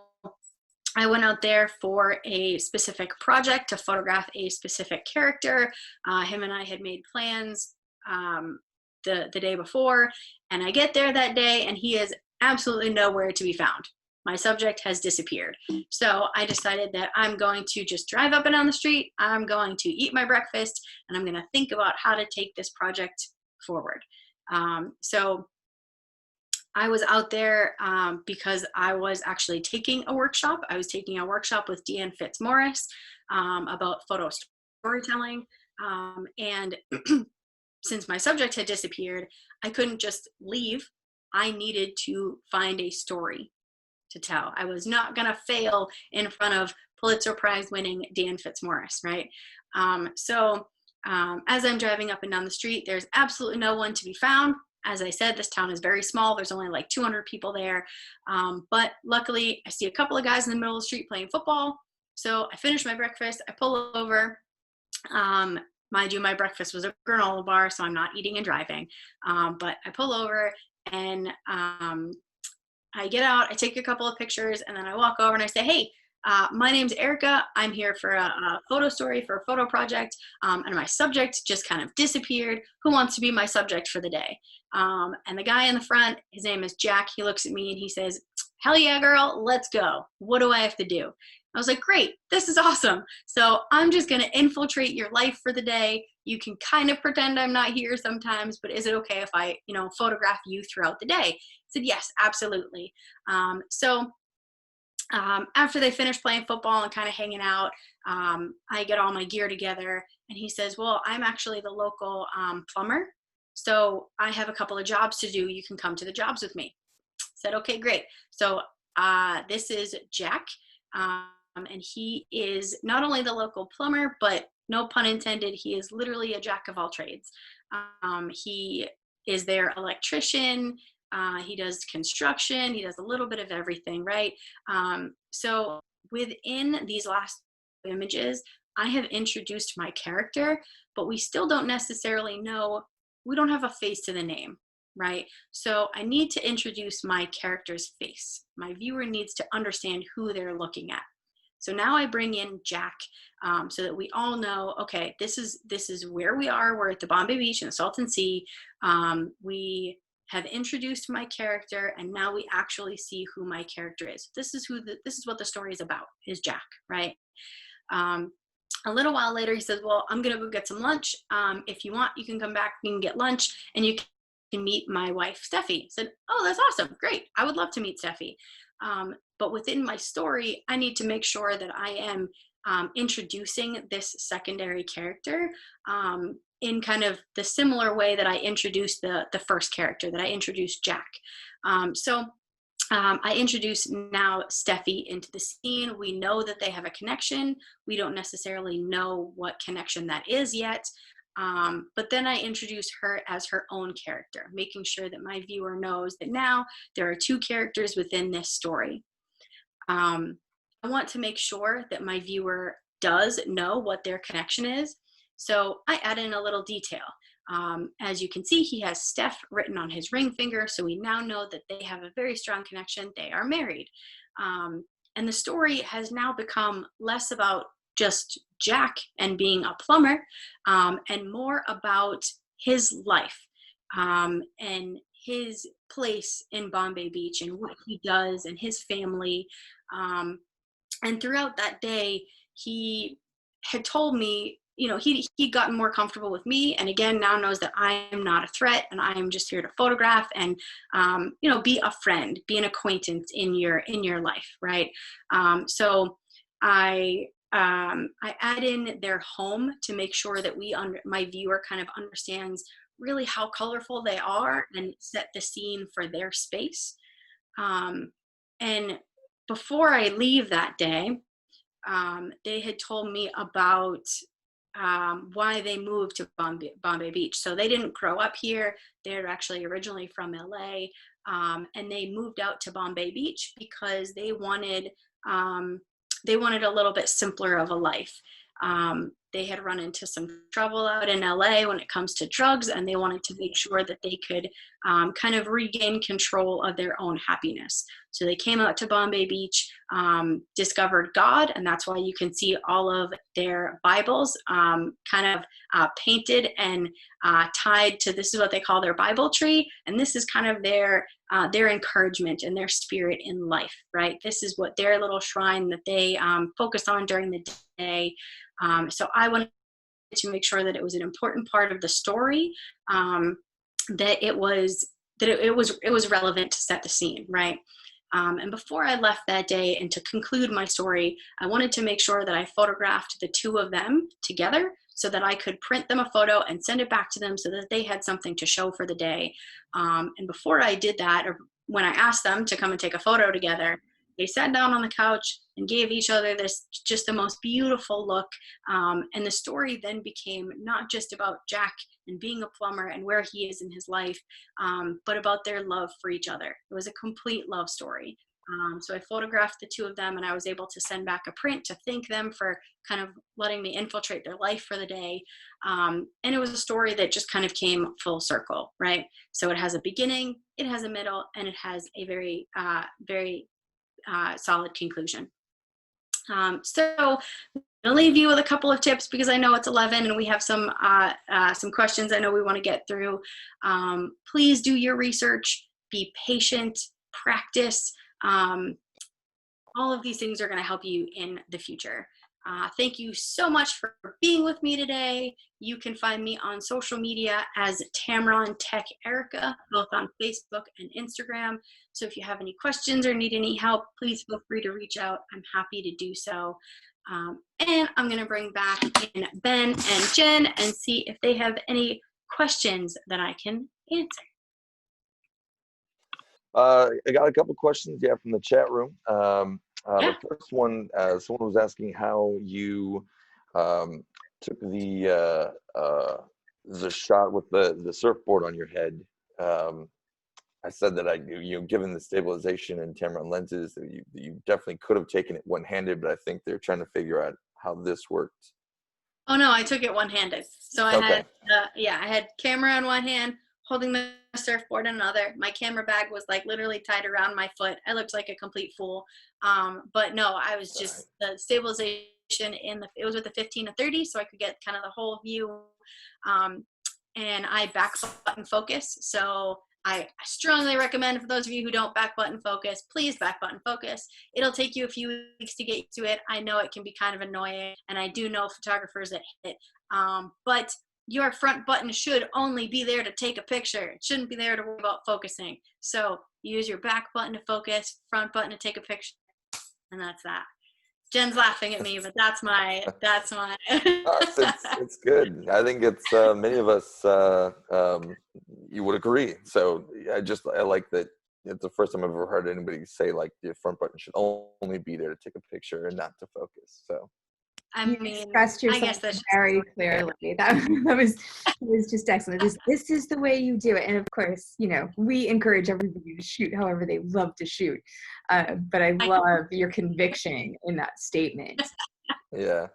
I went out there for a specific project to photograph a specific character. Him and I had made plans the day before, and I get there that day, and he is absolutely nowhere to be found. My subject has disappeared. So I decided that I'm going to just drive up and down the street. I'm going to eat my breakfast, and I'm going to think about how to take this project forward. So I was out there because I was actually taking a workshop. I was taking a workshop with Deanne Fitzmaurice about photo storytelling. And since my subject had disappeared, I couldn't just leave. I needed to find a story to tell. I was not going to fail in front of Pulitzer Prize winning Deanne Fitzmaurice, right? So as I'm driving up and down the street, there's absolutely no one to be found. As I said, this town is very small. There's only like 200 people there. But luckily, I see a couple of guys in the middle of the street playing football. So I finish my breakfast. I pull over. Mind you, my breakfast was a granola bar, so I'm not eating and driving. But I pull over and I get out. I take a couple of pictures, and then I walk over and I say, hey, my name's Erica. I'm here for a photo story for a photo project, and my subject just kind of disappeared. Who wants to be my subject for the day? And the guy in the front, his name is Jack. He looks at me and he says, hell yeah, girl, let's go. What do I have to do? I was like, great, this is awesome. So I'm just going to infiltrate your life for the day. You can kind of pretend I'm not here sometimes, but is it okay if I, photograph you throughout the day? I said, yes, absolutely. So after they finish playing football and kind of hanging out, I get all my gear together, and he says, well, I'm actually the local plumber, so I have a couple of jobs to do. You can come to the jobs with me. I said, okay, great. So this is Jack, and he is not only the local plumber, but no pun intended, he is literally a jack of all trades. He is their electrician. He does construction. He does a little bit of everything, right? So within these last images, I have introduced my character, but we still don't necessarily know, we don't have a face to the name, right? So I need to introduce my character's face. My viewer needs to understand who they're looking at. So now I bring in Jack so that we all know, okay, this is where we are. We're at the Bombay Beach in the Salton Sea. We have introduced my character, and now we actually see who my character is. This is what the story is about, is Jack, right? A little while later, he says, well, I'm gonna go get some lunch. If you want, you can come back, you can get lunch, and you can meet my wife, Steffi. I said, oh, that's awesome, great. I would love to meet Steffi. But within my story, I need to make sure that I am introducing this secondary character in kind of the similar way that I introduced the first character, that I introduced Jack. So I introduce now Steffi into the scene. We know that they have a connection. We don't necessarily know what connection that is yet. But then I introduce her as her own character, making sure that my viewer knows that now there are two characters within this story. I want to make sure that my viewer does know what their connection is. So I add in a little detail. As you can see, he has Steph written on his ring finger, so we now know that they have a very strong connection. They are married. And the story has now become less about just Jack and being a plumber, and more about his life and his place in Bombay Beach and what he does and his family. And throughout that day, he had told me, he'd gotten more comfortable with me, and again now knows that I am not a threat and I am just here to photograph and be a friend, be an acquaintance in your life, right? So I add in their home to make sure that my viewer kind of understands really how colorful they are and set the scene for their space. And before I leave that day, they had told me about why they moved to Bombay Beach. So they didn't grow up here. They're actually originally from LA, and they moved out to Bombay Beach because they wanted a little bit simpler of a life. They had run into some trouble out in LA when it comes to drugs, and they wanted to make sure that they could kind of regain control of their own happiness. So they came out to Bombay Beach, discovered God, and that's why you can see all of their Bibles kind of painted and tied to, this is what they call their Bible tree, and this is kind of their encouragement and their spirit in life, right? This is what their little shrine that they focus on during the day. So I wanted to make sure that it was an important part of the story, that it was relevant to set the scene, right? And before I left that day, and to conclude my story, I wanted to make sure that I photographed the two of them together so that I could print them a photo and send it back to them so that they had something to show for the day. And before I did that, or when I asked them to come and take a photo together, they sat down on the couch and gave each other this, just the most beautiful look. And the story then became not just about Jack and being a plumber and where he is in his life, but about their love for each other. It was a complete love story. So I photographed the two of them, and I was able to send back a print to thank them for kind of letting me infiltrate their life for the day. And it was a story that just kind of came full circle, right? So it has a beginning, it has a middle, and it has a very, very solid conclusion. So I'm gonna leave you with a couple of tips because I know it's 11 and we have some questions I know we want to get through. Please do your research, be patient, practice. All of these things are going to help you in the future. Thank you so much for being with me today. You can find me on social media as Tamron Tech Erica, both on Facebook and Instagram. So if you have any questions or need any help, please feel free to reach out. I'm happy to do so. And I'm going to bring back in Ben and Jen and see if they have any questions that I can answer. I got a couple questions, from the chat room. Yeah. The first one, someone was asking how you took the shot with the surfboard on your head. I said that given the stabilization and Tamron lenses, that you definitely could have taken it one-handed, but I think they're trying to figure out how this worked. Oh no, I took it one-handed. So I had camera in one hand, holding the surfboard in another. My camera bag was like literally tied around my foot. I looked like a complete fool. But no, I was just the stabilization it was with the 15 to 30, so I could get kind of the whole view. And I back button focus. So I strongly recommend, for those of you who don't back button focus, please back button focus. It'll take you a few weeks to get to it. I know it can be kind of annoying, and I do know photographers that hit it. But your front button should only be there to take a picture. It shouldn't be there to worry about focusing. So use your back button to focus, front button to take a picture, and that's that. Jen's laughing at me, but that's my. It's good. I think it's many of us you would agree. So I like that. It's the first time I've ever heard anybody say like the front button should only be there to take a picture and not to focus. So you expressed yourself very clearly. That was just excellent. This is the way you do it. And of course, we encourage everybody to shoot however they love to shoot. But I love your conviction in that statement. Yeah.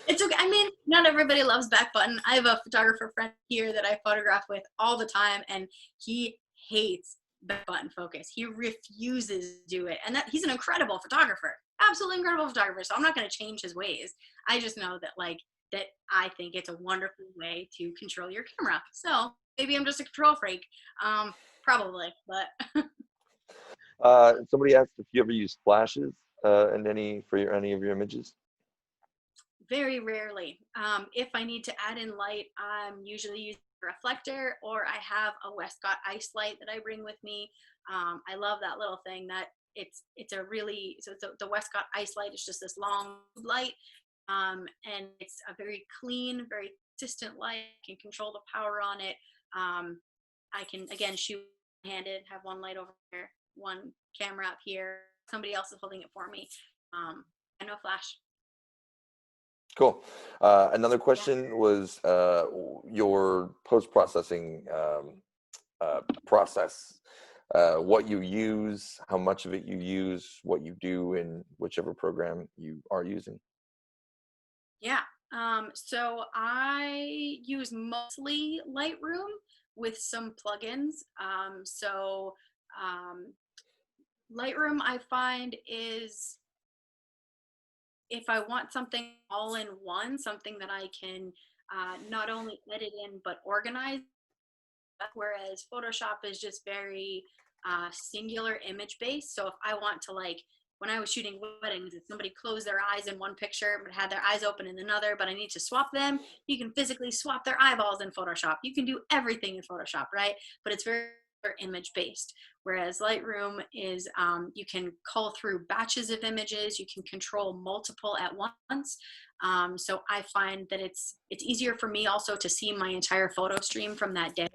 It's okay. I mean, not everybody loves back button. I have a photographer friend here that I photograph with all the time, and he hates back button focus. He refuses to do it. And he's an incredible photographer. Absolutely incredible photographer. So I'm not going to change his ways. I just know that I think it's a wonderful way to control your camera. So maybe I'm just a control freak. Probably, but. Somebody asked if you ever use flashes in any of your images. Very rarely. If I need to add in light, I'm usually using a reflector, or I have a Westcott ice light that I bring with me. I love that little thing. That it's the Westcott ice light is just this long light, and it's a very clean, very consistent light. I can control the power on it. I can again shoot handed, have one light over here, one camera up here. Somebody else is holding it for me. And no flash. Cool. Another question was your post-processing process, what you use, how much of it you use, what you do in whichever program you are using. Yeah. So I use mostly Lightroom with some plugins. Um, Lightroom I find is, if I want something all in one, something that I can not only edit in but organize, whereas Photoshop is just very singular image based. So if I want to, like, when I was shooting weddings, if somebody closed their eyes in one picture but had their eyes open in another, but I need to swap them, you can physically swap their eyeballs in Photoshop. You can do everything in Photoshop, right? But it's very image based. Whereas Lightroom is, you can cull through batches of images, you can control multiple at once. So I find that it's easier for me also to see my entire photo stream from that day.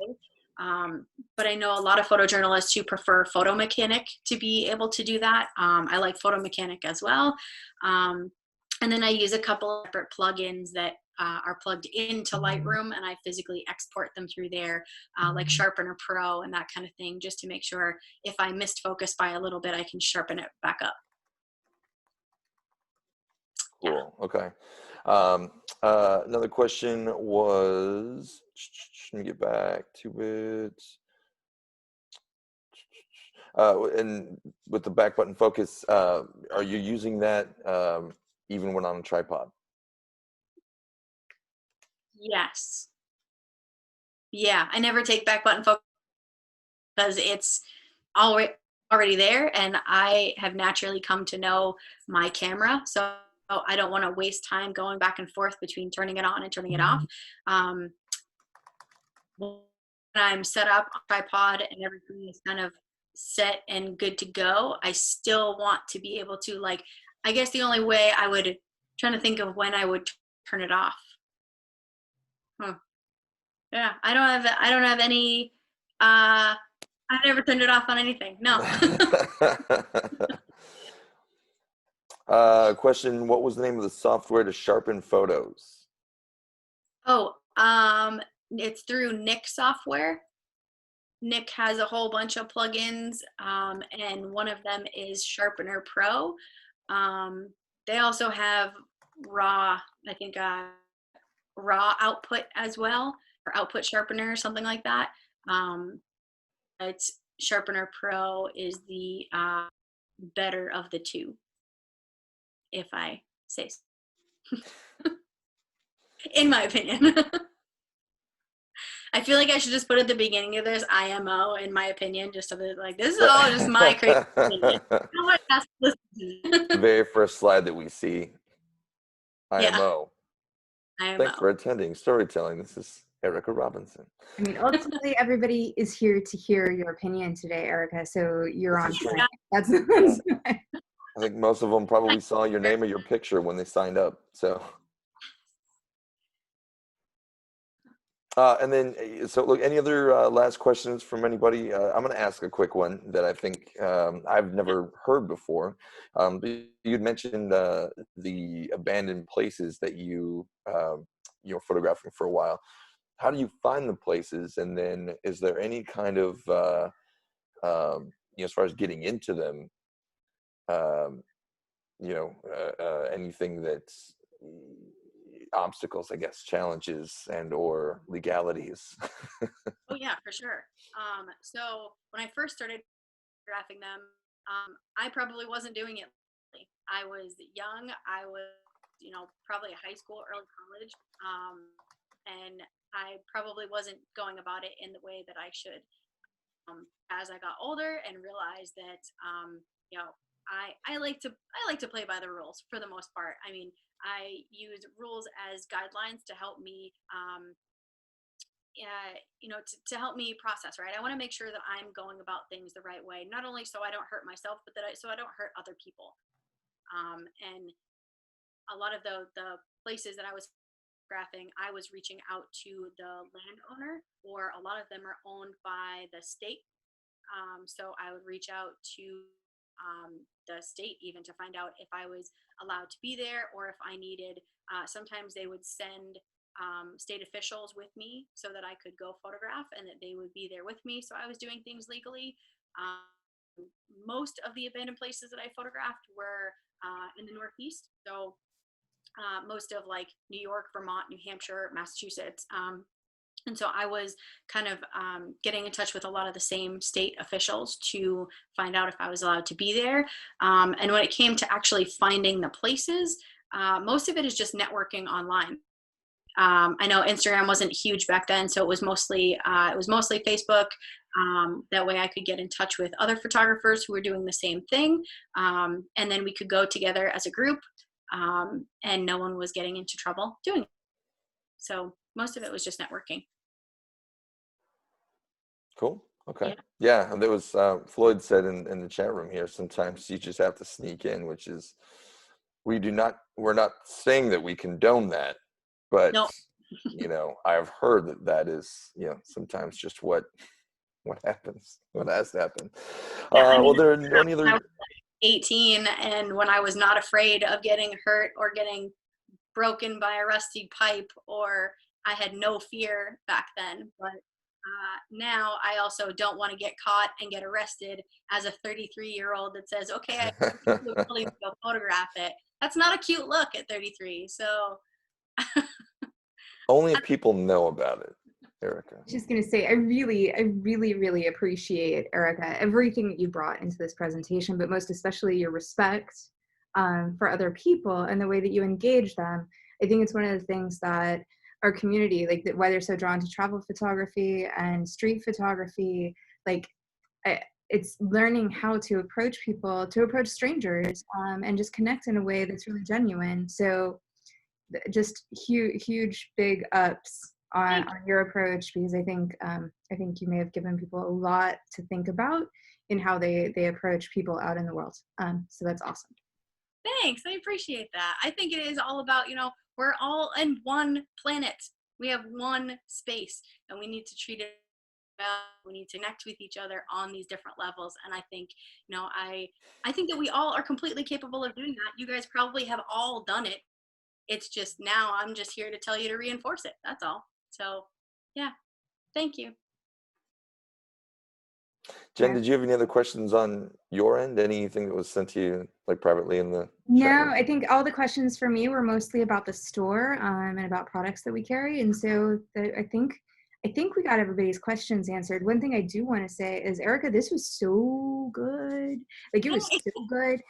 But I know a lot of photojournalists who prefer Photo Mechanic to be able to do that. I like Photo Mechanic as well. And then I use a couple of separate plugins that are plugged into Lightroom, and I physically export them through there, like Sharpener Pro and that kind of thing, just to make sure if I missed focus by a little bit, I can sharpen it back up. Cool. Yeah. Okay. Another question was, let me get back to it. And with the back button focus, are you using that even when on a tripod? Yes. Yeah, I never take back button focus because it's already there, and I have naturally come to know my camera, so I don't want to waste time going back and forth between turning it on and turning it off. When I'm set up on tripod and everything is kind of set and good to go, I still want to be able to, like, I guess the only way I would, trying to think of when I would turn it off. Yeah, I don't have any, I never turned it off on anything. No. Question, what was the name of the software to sharpen photos? Oh, it's through Nick software. Nick has a whole bunch of plugins, and one of them is Sharpener Pro. They also have raw, I think, raw output as well, or output sharpener or something like that. It's Sharpener Pro is the better of the two, if I say so. In my opinion. I feel like I should just put at the beginning of this IMO, in my opinion, just so that, like, this is all just my crazy opinion. Nobody has to listen to The very first slide that we see. IMO. Yeah. IMO. Thanks for attending Storytelling. This is Erica Robinson. I mean, ultimately, everybody is here to hear your opinion today, Erica. So you're on point. That's I think most of them probably saw your name or your picture when they signed up. So, and then, so look, any other last questions from anybody? I'm going to ask a quick one that I think I've never heard before. You'd mentioned the abandoned places that you're photographing for a while. How do you find the places? And then is there any kind of, as far as getting into them, anything that's obstacles, I guess, challenges and or legalities? Oh yeah, for sure. So when I first started photographing them, I probably wasn't doing it. I was young. I was, probably a high school, early college. And I probably wasn't going about it in the way that I should. As I got older and realized that, I like to play by the rules for the most part. I mean, I use rules as guidelines to help me, to help me process, right? I want to make sure that I'm going about things the right way, not only so I don't hurt myself, but so I don't hurt other people. And a lot of the places that I was photographing, I was reaching out to the landowner, or a lot of them are owned by the state. So I would reach out to the state even to find out if I was allowed to be there, or if I needed, sometimes they would send state officials with me so that I could go photograph and that they would be there with me. So I was doing things legally. Most of the abandoned places that I photographed were in the Northeast. So most of like New York, Vermont, New Hampshire, Massachusetts. And so I was kind of getting in touch with a lot of the same state officials to find out if I was allowed to be there. And when it came to actually finding the places, most of it is just networking online. I know Instagram wasn't huge back then, so it was mostly Facebook. That way I could get in touch with other photographers who were doing the same thing. And then we could go together as a group, and no one was getting into trouble doing it. So most of it was just networking. Cool. Okay. Yeah. And there was, Floyd said in the chat room here, sometimes you just have to sneak in, which is, we're not saying that we condone that, but No. you know, I've heard that is, you know, sometimes just what happens, what has to happen. Well, there are any other. 18, and when I was not afraid of getting hurt or getting broken by a rusty pipe, or I had no fear back then. But now I also don't want to get caught and get arrested as a 33-year-old that says, okay, I go photograph it. That's not a cute look at 33. So only if people know about it, Erica. I was just going to say, I really appreciate, Erica, everything that you brought into this presentation, but most especially your respect for other people and the way that you engage them. I think it's one of the things that our community, like why they're so drawn to travel photography and street photography, like it's learning how to approach people, to approach strangers, and just connect in a way that's really genuine. So just huge big ups on your approach, because I think you may have given people a lot to think about in how they approach people out in the world. So that's awesome. Thanks. I appreciate that. I think it is all about, you know, we're all in one planet. We have one space, and we need to treat it well. We need to connect with each other on these different levels. And I think, you know, I think that we all are completely capable of doing that. You guys probably have all done it. It's just now I'm just here to tell you to reinforce it. That's all. So yeah, thank you. Jen, did you have any other questions on your end? Anything that was sent to you like privately in the No, I think all the questions for me were mostly about the store and about products that we carry. And so I think we got everybody's questions answered. One thing I do want to say is, Erica, this was so good. Like, it was so good.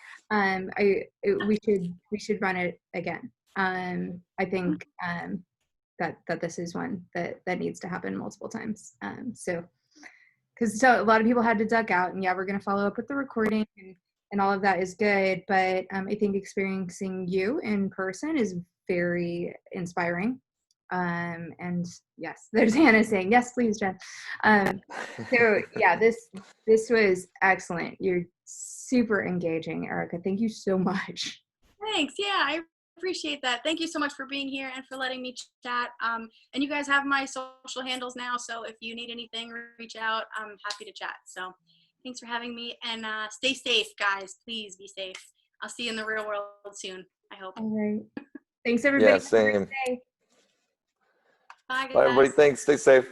We should run it again. I think that this is one that needs to happen multiple times. Because a lot of people had to duck out, and yeah, we're going to follow up with the recording, and all of that is good. But I think experiencing you in person is very inspiring. And yes, there's Hannah saying, yes, please, Jen. So yeah, this was excellent. You're super engaging, Erica. Thank you so much. Thanks. Yeah, I appreciate that. Thank you so much for being here and for letting me chat. And you guys have my social handles now, so if you need anything, reach out. I'm happy to chat. So thanks for having me, and stay safe, guys. Please be safe. I'll see you in the real world soon, I hope. All right. Thanks, everybody. Yeah, same. Bye, guys. Bye, everybody. Thanks. Stay safe.